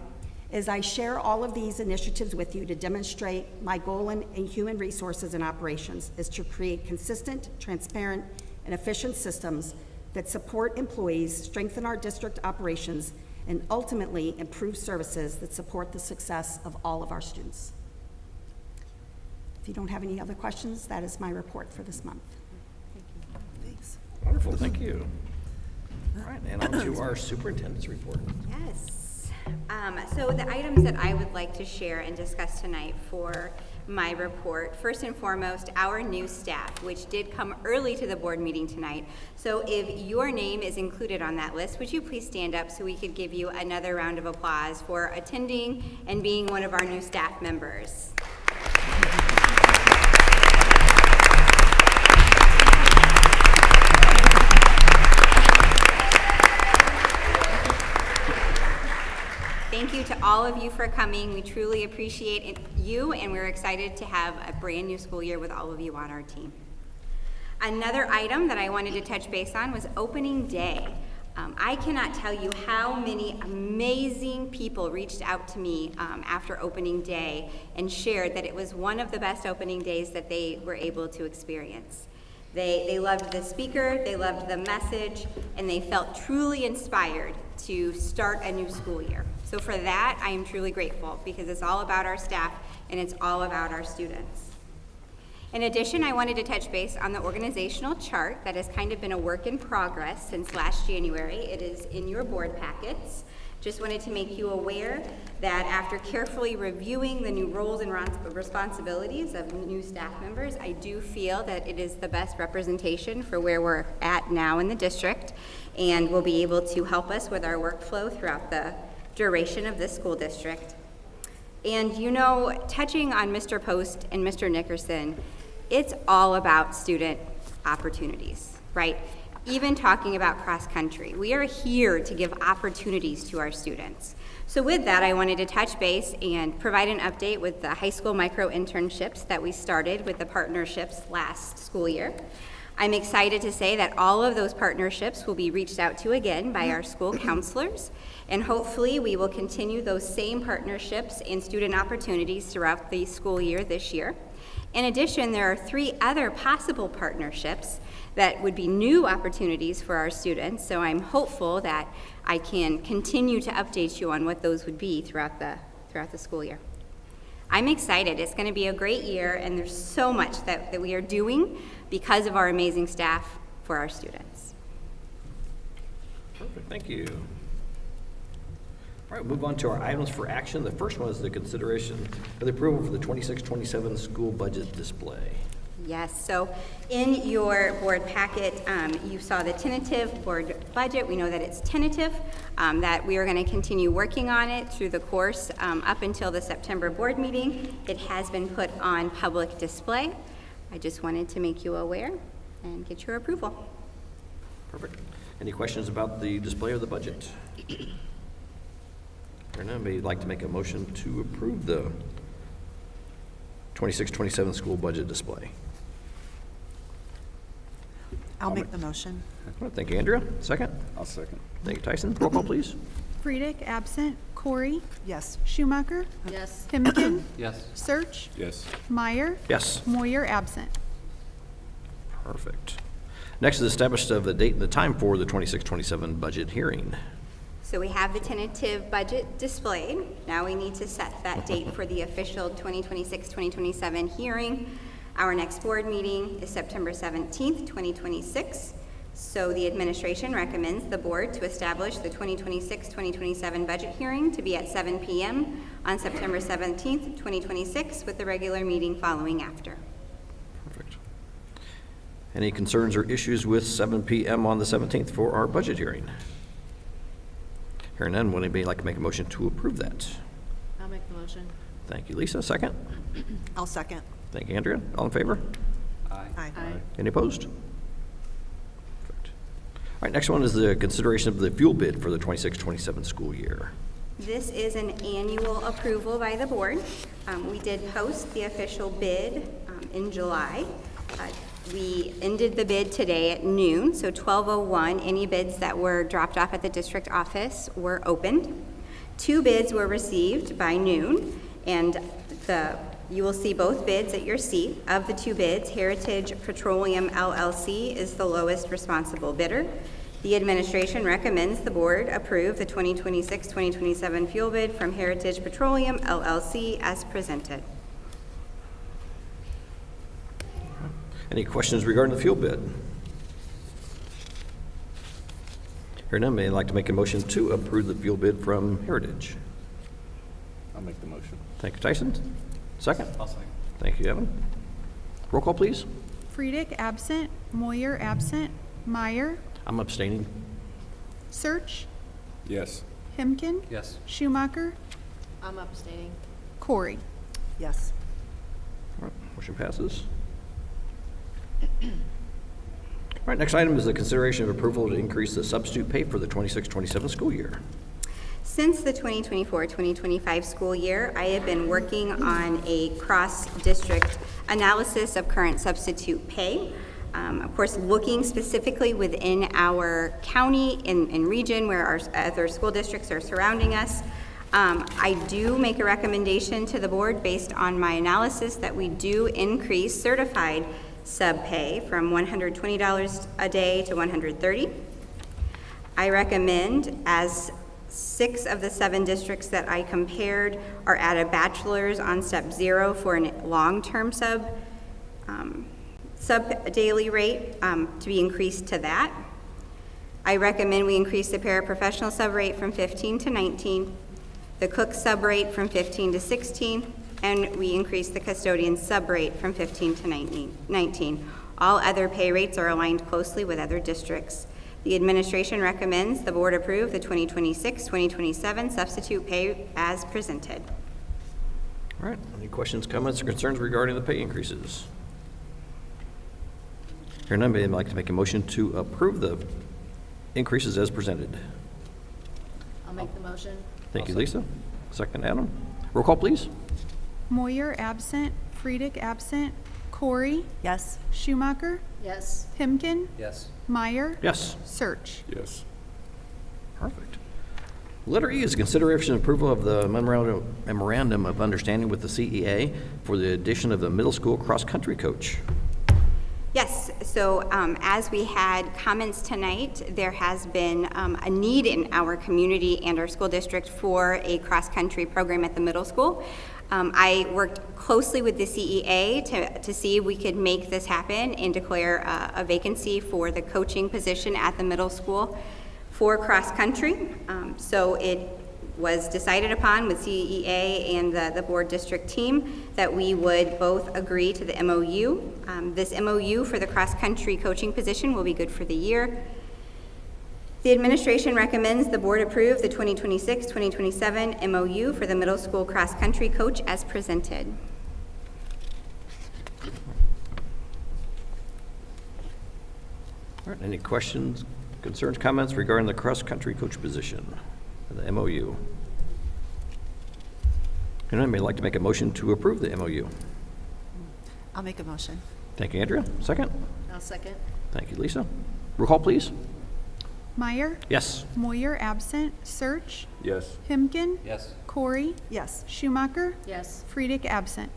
is I share all of these initiatives with you to demonstrate my goal in human resources and operations is to create consistent, transparent, and efficient systems that support employees, strengthen our district operations, and ultimately improve services that support the success of all of our students. If you don't have any other questions, that is my report for this month. Thanks. Wonderful, thank you. All right, and on to our superintendent's report. Yes. So the items that I would like to share and discuss tonight for my report, first and foremost, our new staff, which did come early to the board meeting tonight. So if your name is included on that list, would you please stand up so we could give you another round of applause for attending and being one of our new staff members. Thank you to all of you for coming. We truly appreciate you, and we're excited to have a brand new school year with all of you on our team. Another item that I wanted to touch base on was opening day. I cannot tell you how many amazing people reached out to me after opening day and shared that it was one of the best opening days that they were able to experience. They loved the speaker, they loved the message, and they felt truly inspired to start a new school year. So for that, I am truly grateful because it's all about our staff and it's all about our students. In addition, I wanted to touch base on the organizational chart that has kind of been a work in progress since last January. It is in your board packets. Just wanted to make you aware that after carefully reviewing the new roles and responsibilities of new staff members, I do feel that it is the best representation for where we're at now in the district and will be able to help us with our workflow throughout the duration of this school district. And you know, touching on Mr. Post and Mr. Nickerson, it's all about student opportunities, right? even talking about cross-country. We are here to give opportunities to our students. So with that, I wanted to touch base and provide an update with the high school micro internships that we started with the partnerships last school year. I'm excited to say that all of those partnerships will be reached out to again by our school counselors, and hopefully we will continue those same partnerships and student opportunities throughout the school year this year. In addition, there are 3 other possible partnerships that would be new opportunities for our students, so I'm hopeful that I can continue to update you on what those would be throughout the school year. I'm excited. It's going to be a great year, and there's so much that we are doing because of our amazing staff for our students. Perfect, thank you. All right, we'll move on to our items for action. The first one is the consideration of the approval for the 26-27 school budget display. Yes, so in your board packet, you saw the tentative board budget. We know that it's tentative, that we are going to continue working on it through the course up until the September board meeting. It has been put on public display. I just wanted to make you aware and get your approval. Perfect. Any questions about the display of the budget? Anybody like to make a motion to approve the 26-27 school budget display? I'll make the motion. Well, thank you, Andrea. Second? I'll second. Thank you, Tyson. Roll call, please. Friedrich, absent. Corey, Yes. Schumacher, Yes. Himkin, Yes. Search, Yes. Meyer, Yes. Moyer, absent. Perfect. Next is establish of the date and the time for the 26-27 budget hearing. So we have the tentative budget displayed. Now we need to set that date for the official 2026-2027 hearing. Our next board meeting is September 17th, 2026. So the administration recommends the board to establish the 2026-2027 budget hearing to be at 7 p.m. on September 17th, 2026, with the regular meeting following after. Perfect. Any concerns or issues with 7 p.m. on the 17th for our budget hearing? Hearing none, would anybody like to make a motion to approve that? I'll make the motion. Thank you, Lisa. Second? I'll second. Thank you, Andrea. All in favor? Aye. Any opposed? Perfect. All right, next one is the consideration of the fuel bid for the 26-27 school year. This is an annual approval by the board. We did post the official bid in July. We ended the bid today at noon, so 12:01. Any bids that were dropped off at the district office were opened. 2 bids were received by noon, and you will see both bids at your seat. Of the 2 bids, Heritage Petroleum LLC is the lowest responsible bidder. The administration recommends the board approve the 2026-2027 fuel bid from Heritage Petroleum LLC as presented. Any questions regarding the fuel bid? Hearing none, may I like to make a motion to approve the fuel bid from Heritage? I'll make the motion. Thank you, Tyson. Second? I'll second. Thank you, Evan. Roll call, please. Friedrich, absent. Moyer, absent. Meyer, I'm abstaining. Search, Yes. Himkin, Yes. Schumacher, I'm abstaining. Corey. Yes. All right, motion passes. All right, next item is the consideration of approval to increase the substitute pay for the 26-27 school year. Since the 2024-2025 school year, I have been working on a cross-district analysis of current substitute pay. Of course, looking specifically within our county and region where our other school districts are surrounding us. I do make a recommendation to the board based on my analysis that we do increase certified sub-pay from $120 a day to $130. I recommend, as 6 of the 7 districts that I compared are at a bachelor's on step 0 for a long-term sub daily rate to be increased to that. I recommend we increase the paraprofessional sub rate from 15 to 19, the cook sub rate from 15 to 16, and we increase the custodian sub rate from 15 to 19. All other pay rates are aligned closely with other districts. The administration recommends the board approve the 2026-2027 substitute pay as presented. All right, any questions, comments, or concerns regarding the pay increases? Hearing none, I'd like to make a motion to approve the increases as presented. I'll make the motion. Thank you, Lisa. Second, Adam. Roll call, please. Moyer, absent. Friedrich, absent. Corey. Yes. Schumacher. Yes. Himkin. Yes. Meyer. Yes. Search. Yes. Perfect. Letter E is consideration and approval of the memorandum of understanding with the CEA for the addition of the middle school cross-country coach. Yes, so as we had comments tonight, there has been a need in our community and our school district for a cross-country program at the middle school. I worked closely with the CEA to see if we could make this happen and declare a vacancy for the coaching position at the middle school for cross-country. So it was decided upon with CEA and the board district team that we would both agree to the MOU. This MOU for the cross-country coaching position will be good for the year. The administration recommends the board approve the 2026-2027 MOU for the middle school cross-country coach as presented. All right, any questions, concerns, comments regarding the cross-country coach position, the MOU? Anyone may like to make a motion to approve the MOU? I'll make a motion. Thank you, Andrea. Second. I'll second. Thank you, Lisa. Roll call, please. Meyer. Yes. Moyer, absent. Search. Yes. Himkin. Yes. Corey. Yes. Schumacher. Yes. Friedrich, absent.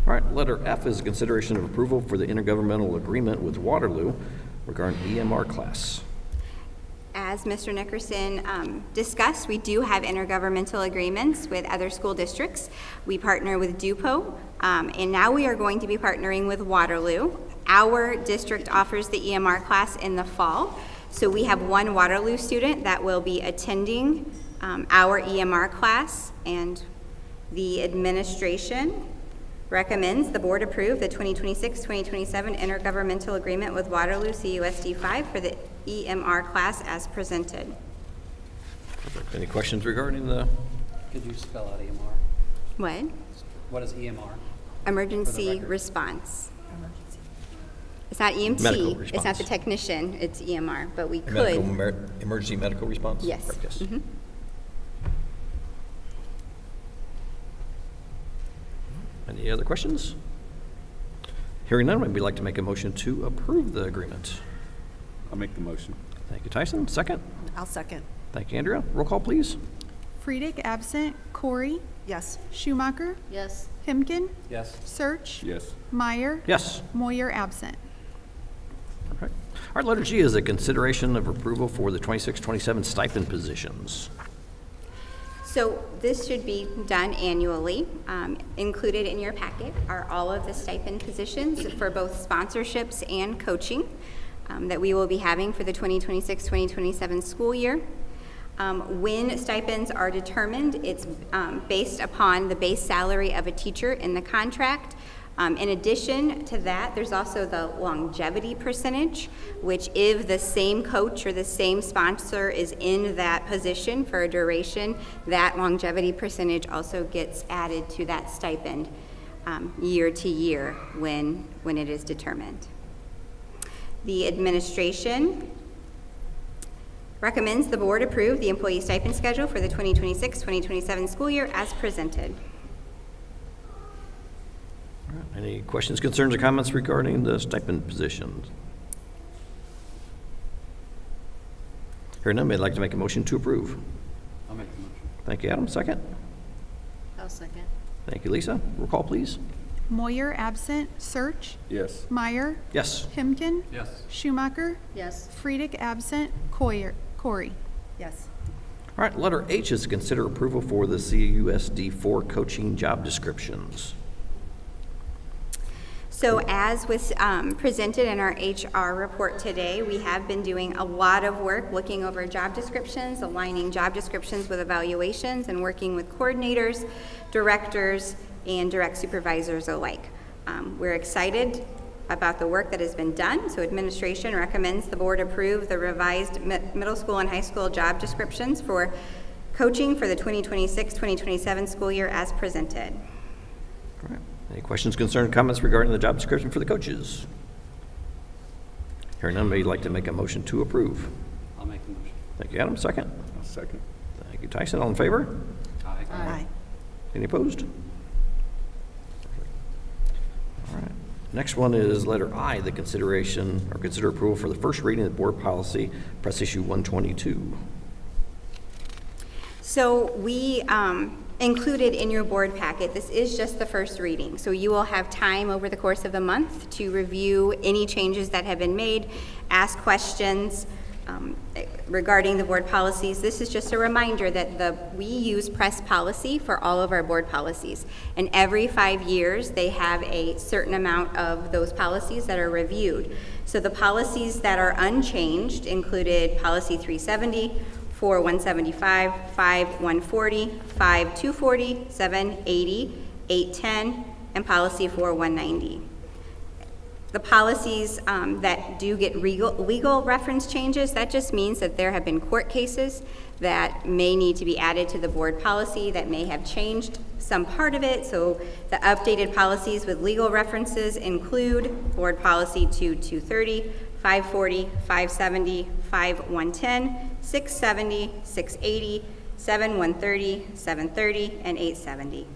All right, letter F is consideration of approval for the intergovernmental agreement with Waterloo regarding EMR class. As Mr. Nickerson discussed, we do have intergovernmental agreements with other school districts. We partner with DuPo, and now we are going to be partnering with Waterloo. Our district offers the EMR class in the fall, so we have one Waterloo student that will be attending our EMR class, and the administration recommends the board approve the 2026-2027 intergovernmental agreement with Waterloo CUSD4 for the EMR class as presented. Perfect. Any questions regarding the? Could you spell out EMR? What? What is EMR? Emergency response. It's not EMT. Medical It's not response. the technician. It's EMR, but we could. Emergency medical response? Yes. Correct, yes. Mhm. Any other questions? Hearing none, would we like to make a motion to approve the agreement? I'll make the motion. Thank you, Tyson. Second. I'll second. Thank you, Andrea. Roll call, please. Friedrich, absent. Corey. Yes. Schumacher. Yes. Himkin. Yes. Search. Yes. Meyer. Yes. Moyer, absent. All right. All right, letter G is a consideration of approval for the 26-27 stipend positions. So this should be done annually. Included in your packet are all of the stipend positions for both sponsorships and coaching that we will be having for the 2026-2027 school year. When stipends are determined, it's based upon the base salary of a teacher in the contract. In addition to that, there's also the longevity percentage, which if the same coach or the same sponsor is in that position for a duration, that longevity percentage also gets added to that stipend year to year when it is determined. The administration recommends the board approve the employee stipend schedule for the 2026-2027 school year as presented. All right. Any questions, concerns, or comments regarding the stipend positions? Hearing none, I'd like to make a motion to approve. I'll make the motion. Thank you, Adam. Second. I'll second. Thank you, Lisa. Roll call, please. Moyer, absent. Search. Yes. Meyer. Yes. Himkin. Yes. Schumacher. Yes. Friedrich, absent. Corey. Yes. All right, letter H is to consider approval for the CUSD4 coaching job descriptions. So as was presented in our HR report today, we have been doing a lot of work looking over job descriptions, aligning job descriptions with evaluations, and working with coordinators, directors, and direct supervisors alike. We're excited about the work that has been done, so administration recommends the board approve the revised middle school and high school job descriptions for coaching for the 2026-2027 school year as presented. All right. Any questions, concerns, comments regarding the job description for the coaches? Hearing none, would like to make a motion to approve? I'll make the motion. Thank you, Adam. Second. I'll second. Thank you, Tyson. All in favor? Aye. Aye. Any opposed? All right. Next one is letter I, the consideration or consider approval for the first reading of the board policy, press issue 122. So we included in your board packet, this is just the first reading. So you will have time over the course of the month to review any changes that have been made, ask questions regarding the board policies. This is just a reminder that we use press policy for all of our board policies. And every 5 years, they have a certain amount of those policies that are reviewed. So the policies that are unchanged included policy 370, 4175, 5140, 5240, 780, 810, and policy 4190. The policies that do get legal reference changes, that just means that there have been court cases that may need to be added to the board policy that may have changed some part of it. So the updated policies with legal references include board policy 2230, 540, 570, 5110, 670, 680, 7130, 730, and 870.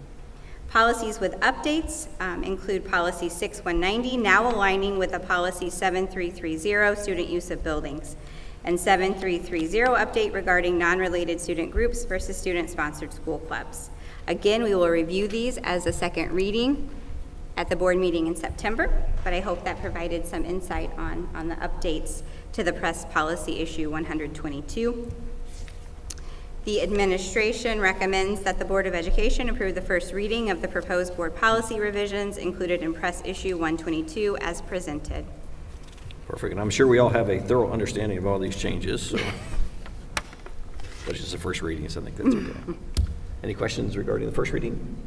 Policies with updates include policy 6190, now aligning with the policy 7330, student use of buildings, and 7330 update regarding non-related student groups versus student-sponsored school clubs. Again, we will review these as a second reading at the board meeting in September, but I hope that provided some insight on the updates to the press policy issue 122. The administration recommends that the Board of Education approve the first reading of the proposed board policy revisions included in press issue 122 as presented. Perfect. And I'm sure we all have a thorough understanding of all these changes, so. But it's just the first reading, so I think that's okay. Any questions regarding the first reading?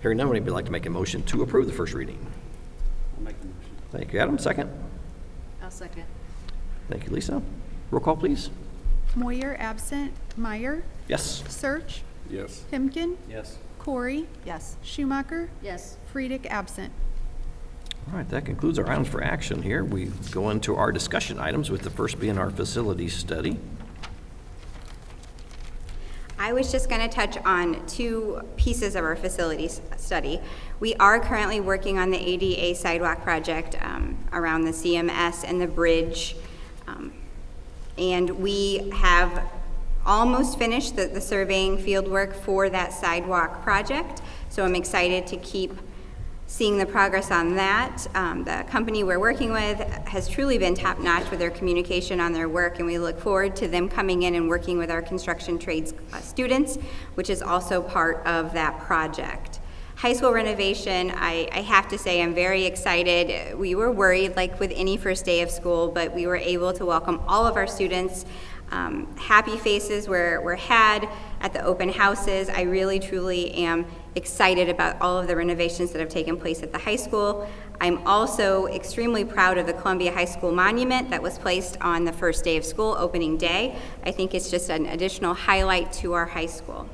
Hearing none, would anybody like to make a motion to approve the first reading? I'll make the motion. Thank you, Adam. Second. I'll second. Thank you, Lisa. Roll call, please. Moyer absent. Meyer. Yes. Search. Yes. Pimkin. Yes. Corey. Yes. Schumacher. Yes. Friedrich absent. All right, that concludes our items for action here. We go into our discussion items, with the first being our facilities study. I was just going to touch on two pieces of our facilities study. We are currently working on the ADA sidewalk project around the CMS and the bridge. And we have almost finished the surveying field work for that sidewalk project. So I'm excited to keep seeing the progress on that. The company we're working with has truly been top-notch with their communication on their work, and we look forward to them coming in and working with our construction trades students, which is also part of that project. High school renovation, I have to say I'm very excited. We were worried, like with any first day of school, but we were able to welcome all of our students. Happy faces were had at the open houses. I really, truly am excited about all of the renovations that have taken place at the high school. I'm also extremely proud of the Columbia High School monument that was placed on the first day of school, opening day. I think it's just an additional highlight to our high school.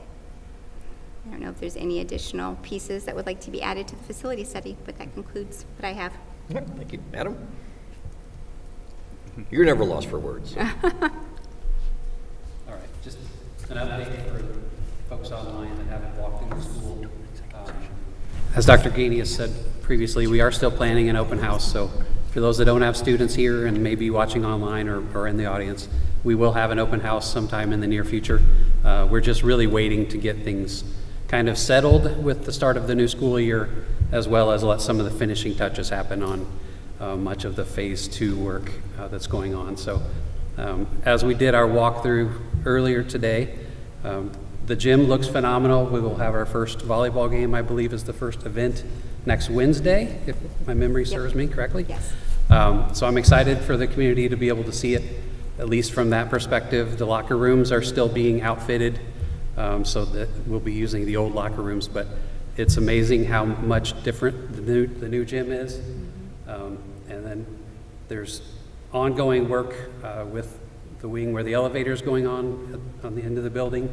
I don't know if there's any additional pieces that would like to be added to the facility study, but that concludes what I have. Thank you. Adam? You're never lost for words. So. All right, just an update for folks online that haven't walked into school. As Dr. Gainey has said previously, we are still planning an open house, so for those that don't have students here and maybe watching online or in the audience, we will have an open house sometime in the near future. We're just really waiting to get things kind of settled with the start of the new school year, as well as let some of the finishing touches happen on much of the phase 2 work that's going on. So as we did our walkthrough earlier today, the gym looks phenomenal. We will have our first volleyball game, I believe is the first event, next Wednesday, if my memory serves me correctly. Yes. So I'm excited for the community to be able to see it, at least from that perspective. The locker rooms are still being outfitted, so that we'll be using the old locker rooms, but it's amazing how much different the new gym is. And then there's ongoing work with the wing where the elevator is going on the end of the building,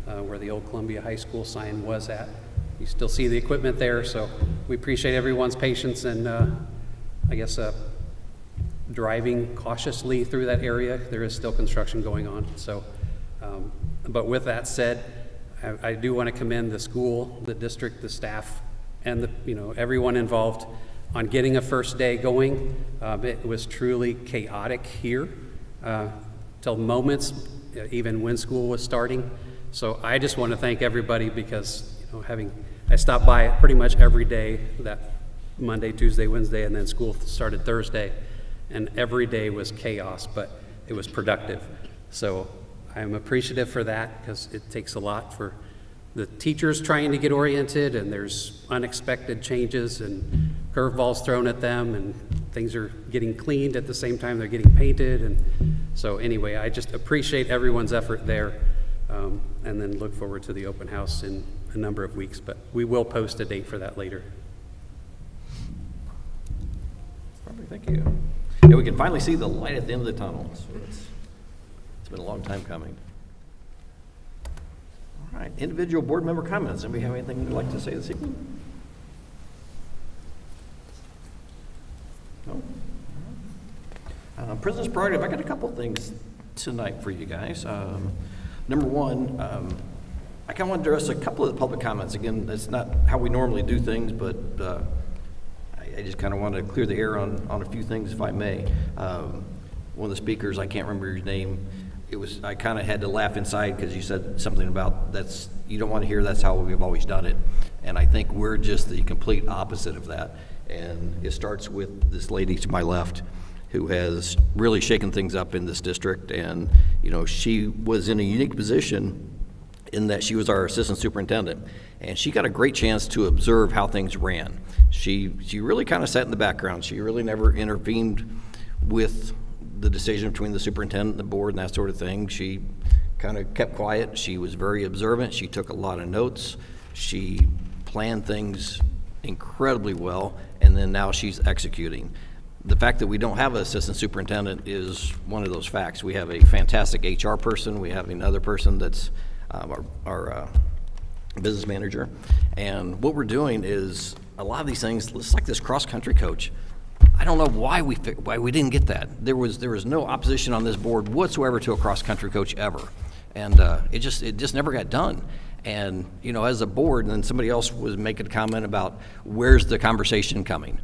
where the old Columbia High School sign was at. You still see the equipment there, so we appreciate everyone's patience and I guess driving cautiously through that area. There is still construction going on. So, but with that said, I do want to commend the school, the district, the staff, and everyone involved on getting a first day going. It was truly chaotic here till moments, even when school was starting. So I just want to thank everybody because I stopped by pretty much every day, that Monday, Tuesday, Wednesday, and then school started Thursday, and every day was chaos, but it was productive. So I'm appreciative for that because it takes a lot for the teachers trying to get oriented, and there's unexpected changes and curveballs thrown at them, and things are getting cleaned at the same time they're getting painted. And so anyway, I just appreciate everyone's effort there, and then look forward to the open house in a number of weeks, but we will post a date for that later. Perfect, thank you. Yeah, we can finally see the light at the end of the tunnel. So it's been a long time coming. All right, individual board member comments. Anybody have anything you'd like to say this evening? No? President's prerogative. I got a couple things tonight for you guys. Number one, I kind of want to address a couple of the public comments. Again, that's not how we normally do things, but I just kind of want to clear the air on a few things, if I may. One of the speakers, I can't remember his name, I kind of had to laugh inside because you said something about you don't want to hear that's how we've always done it. And I think we're just the complete opposite of that. And it starts with this lady to my left who has really shaken things up in this district. And, she was in a unique position in that she was our assistant superintendent. And she got a great chance to observe how things ran. She really kind of sat in the background. She really never intervened with the decision between the superintendent and the board and that sort of thing. She kind of kept quiet. She was very observant. She took a lot of notes. She planned things incredibly well, and then now she's executing. The fact that we don't have an assistant superintendent is one of those facts. We have a fantastic HR person. We have another person that's our business manager. And what we're doing is a lot of these things, it's like this cross-country coach. I don't know why we didn't get that. There was no opposition on this board whatsoever to a cross-country coach ever. And it just never got done. And, as a board, and then somebody else was making a comment about where's the conversation coming.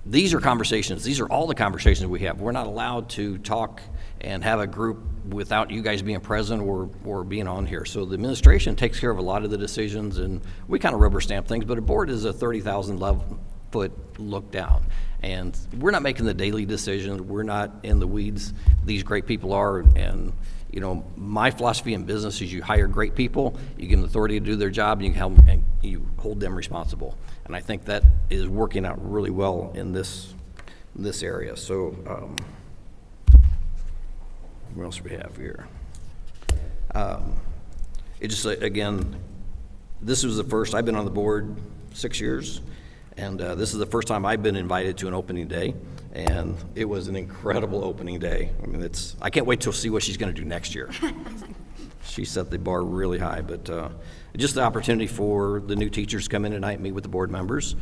These are conversations. These are all the conversations we have. We're not allowed to talk and have a group without you guys being present or being on here. So the administration takes care of a lot of the decisions, and we kind of rubber stamp things, but a board is a 30,000-foot look down. And we're not making the daily decisions. We're not in the weeds. These great people are, and my philosophy in business is you hire great people, you give them authority to do their job, and you help, and you hold them responsible. And I think that is working out really well in this area. So, what else do we have here? It just, again, this was the first, I've been on the board 6 years, and this is the first time I've been invited to an opening day, and it was an incredible opening day. I mean, I can't wait to see what she's going to do next year. She set the bar really high, but just the opportunity for the new teachers to come in tonight and meet with the board members,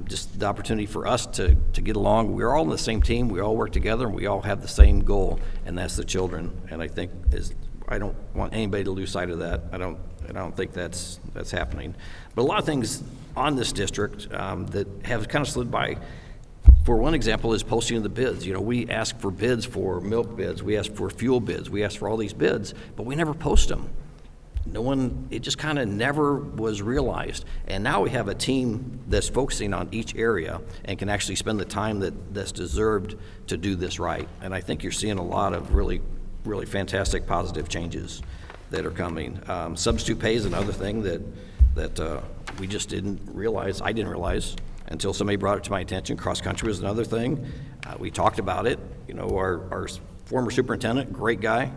just the opportunity for us to get along. We're all on the same team, we all work together, and we all have the same goal, and that's the children. And I think I don't want anybody to lose sight of that. I don't think that's happening. But a lot of things on this district that have kind of slid by. For one example is posting of the bids. We ask for bids for milk bids, we ask for fuel bids, we ask for all these bids, but we never post them. It just kind of never was realized. And now we have a team that's focusing on each area and can actually spend the time that's deserved to do this right. And I think you're seeing a lot of really, really fantastic positive changes that are coming. Substitute pay is another thing that we just didn't realize. I didn't realize until somebody brought it to my attention. Cross-country was another thing. We talked about it. Our former superintendent, great guy,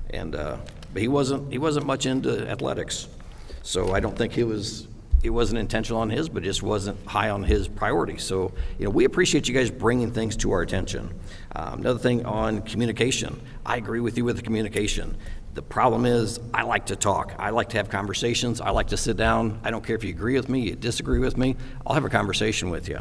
and but he wasn't much into athletics. So I don't think it wasn't intentional on his, but it just wasn't high on his priority. So we appreciate you guys bringing things to our attention. Another thing on communication, I agree with you with the communication. The problem is I like to talk. I like to have conversations. I like to sit down. I don't care if you agree with me, you disagree with me. I'll have a conversation with you.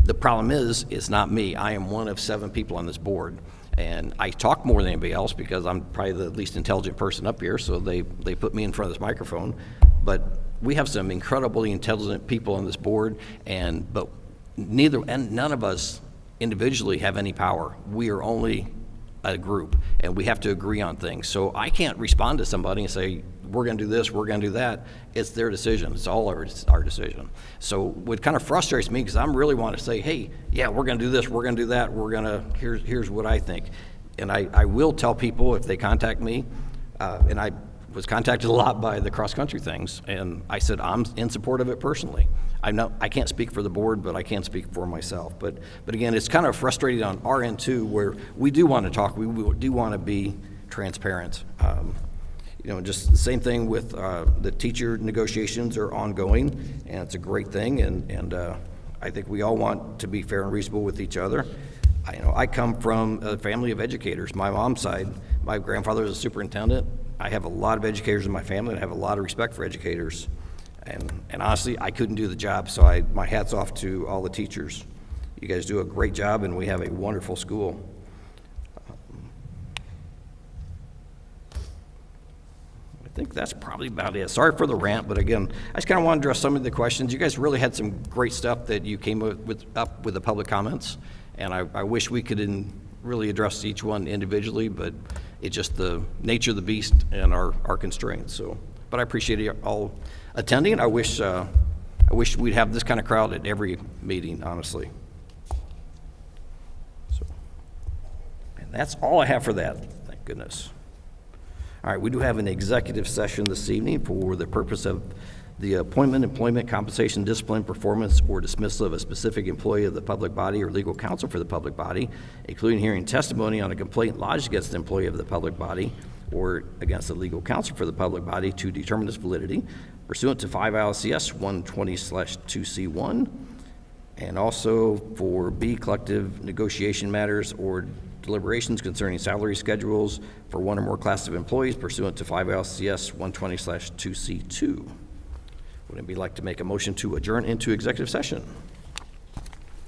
The problem is, it's not me. I am one of 7 people on this board. And I talk more than anybody else because I'm probably the least intelligent person up here, so they put me in front of this microphone. But we have some incredibly intelligent people on this board, but none of us individually have any power. We are only a group, and we have to agree on things. So I can't respond to somebody and say, we're going to do this, we're going to do that. It's their decision. It's all our decision. So what kind of frustrates me, because I really want to say, hey, yeah, we're going to do this, we're going to do that, here's what I think. And I will tell people if they contact me, and I was contacted a lot by the cross-country things, and I said I'm in support of it personally. I can't speak for the board, but I can speak for myself. But again, it's kind of frustrating on our end too, where we do want to talk, we do want to be transparent. Just the same thing with the teacher negotiations are ongoing, and it's a great thing, and I think we all want to be fair and reasonable with each other. I come from a family of educators. My mom's side, my grandfather was a superintendent. I have a lot of educators in my family, and I have a lot of respect for educators. And honestly, I couldn't do the job, so my hat's off to all the teachers. You guys do a great job, and we have a wonderful school. I think that's probably about it. Sorry for the rant, but again, I just kind of want to address some of the questions. You guys really had some great stuff that you came up with the public comments, and I wish we could really address each one individually, but it's just the nature of the beast and our constraints. So, but I appreciate you all attending. I wish we'd have this kind of crowd at every meeting, honestly. So, and that's all I have for that. Thank goodness. All right, we do have an executive session this evening for the purpose of the appointment, employment, compensation, discipline, performance, or dismissal of a specific employee of the public body or legal counsel for the public body, including hearing testimony on a complaint lodged against the employee of the public body or against the legal counsel for the public body to determine its validity pursuant to 5 ILCS 120/2C1, and also for B, collective negotiation matters or deliberations concerning salary schedules for one or more classes of employees pursuant to 5 ILCS 120/2C2. Would anybody like to make a motion to adjourn into executive session?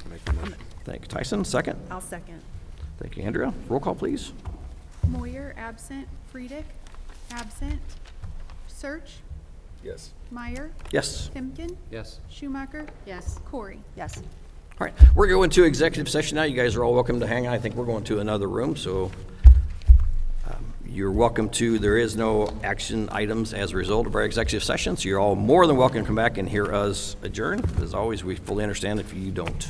Make the motion. Thank you, Tyson. Second. I'll second. Thank you, Andrea. Roll call, please. Moyer, absent. Friedrich, absent. Search, Yes. Meyer, Yes. Timken, Yes. Schumacher, Yes. Corey. Yes. All right, we're going to executive session now. You guys are all welcome to hang out. I think we're going to another room, so you're welcome to. There is no action items as a result of our executive session, so you're all more than welcome to come back and hear us adjourn. As always, we fully understand if you don't.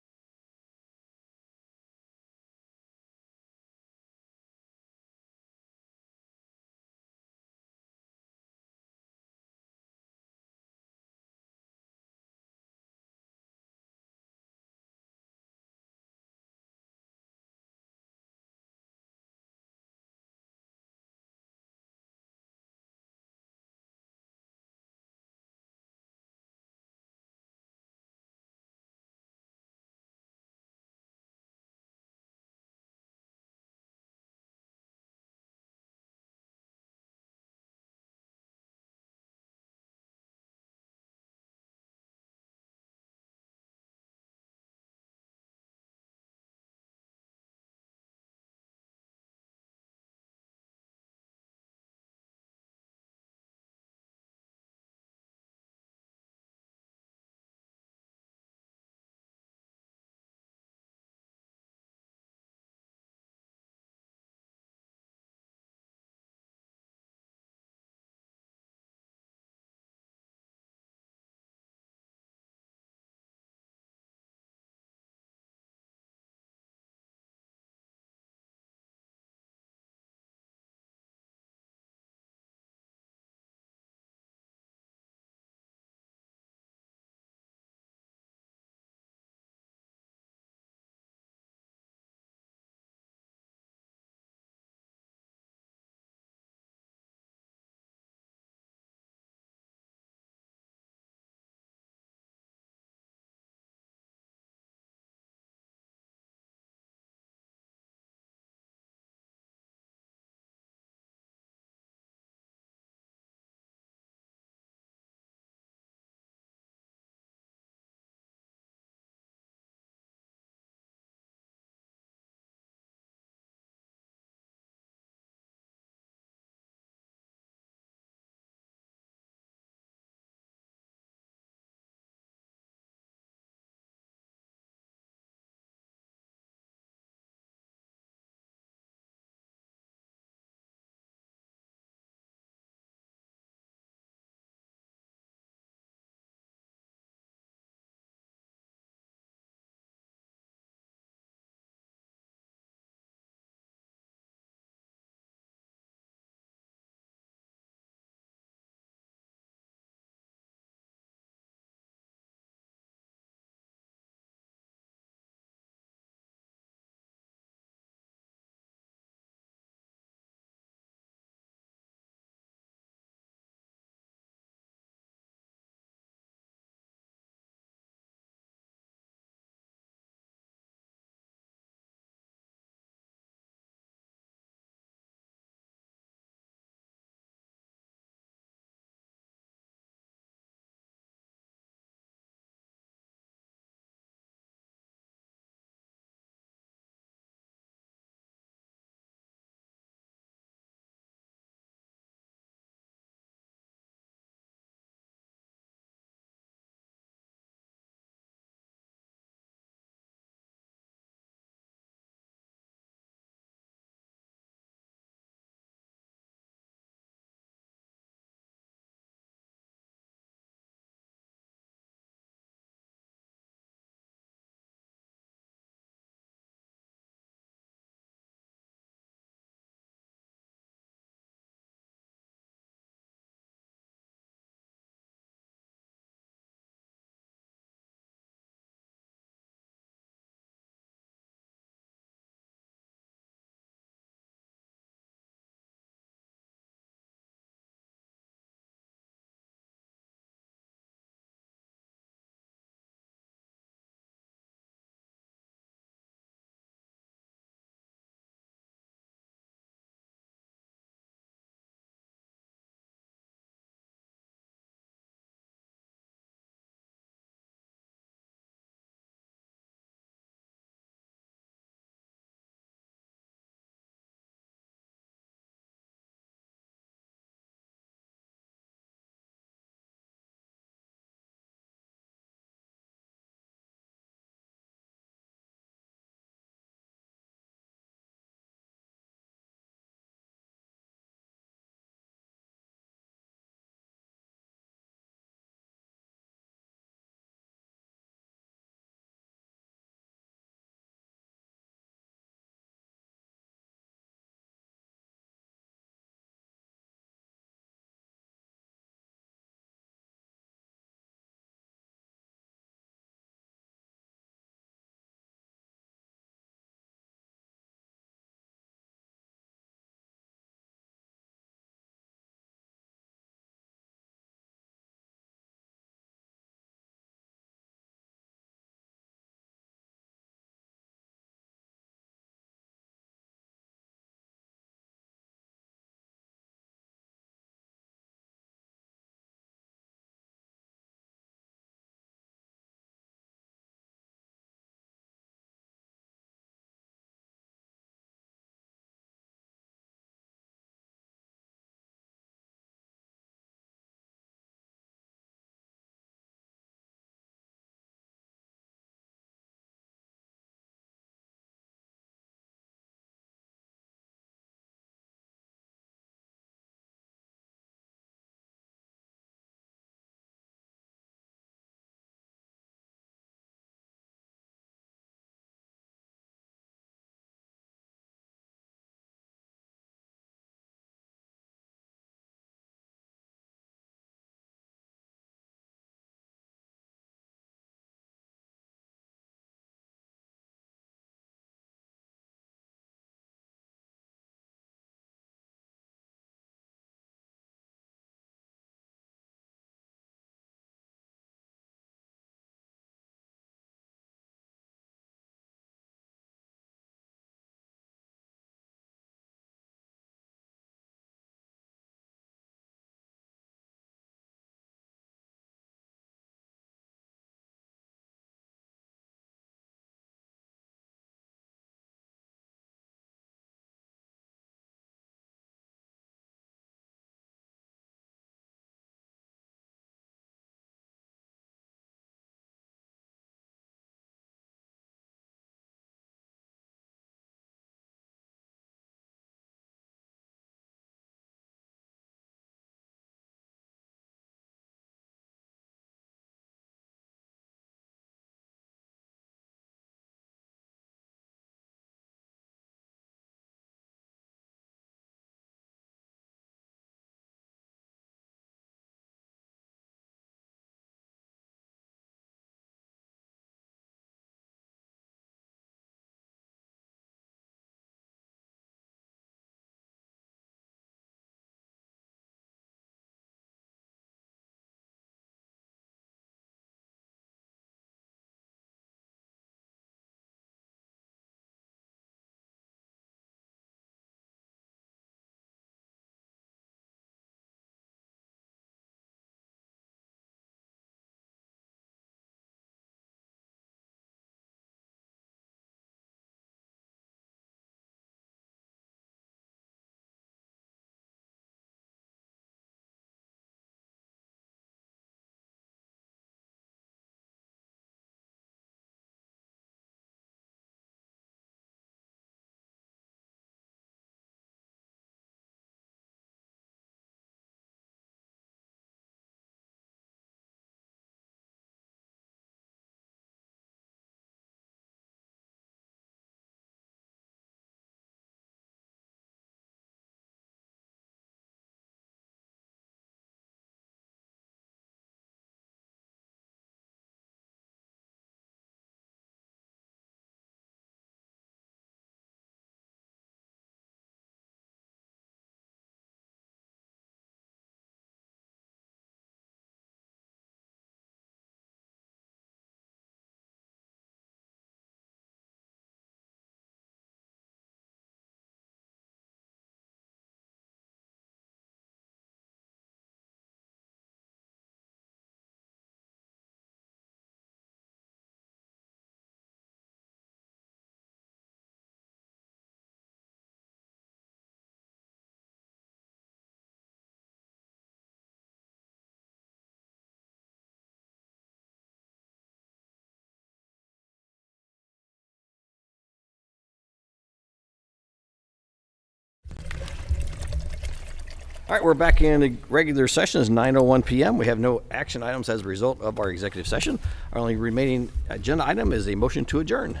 All right, we're back in the regular session. It's 9:01 p.m. We have no action items as a result of our executive session. Our only remaining agenda item is a motion to adjourn.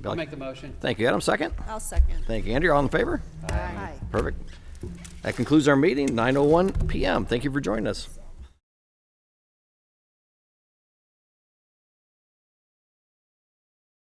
I'll make the motion. Thank you, Adam. Second? I'll second. Thank you, Andrew. All in favor? Aye. Perfect. That concludes our meeting, 9:01 p.m. Thank you for joining us.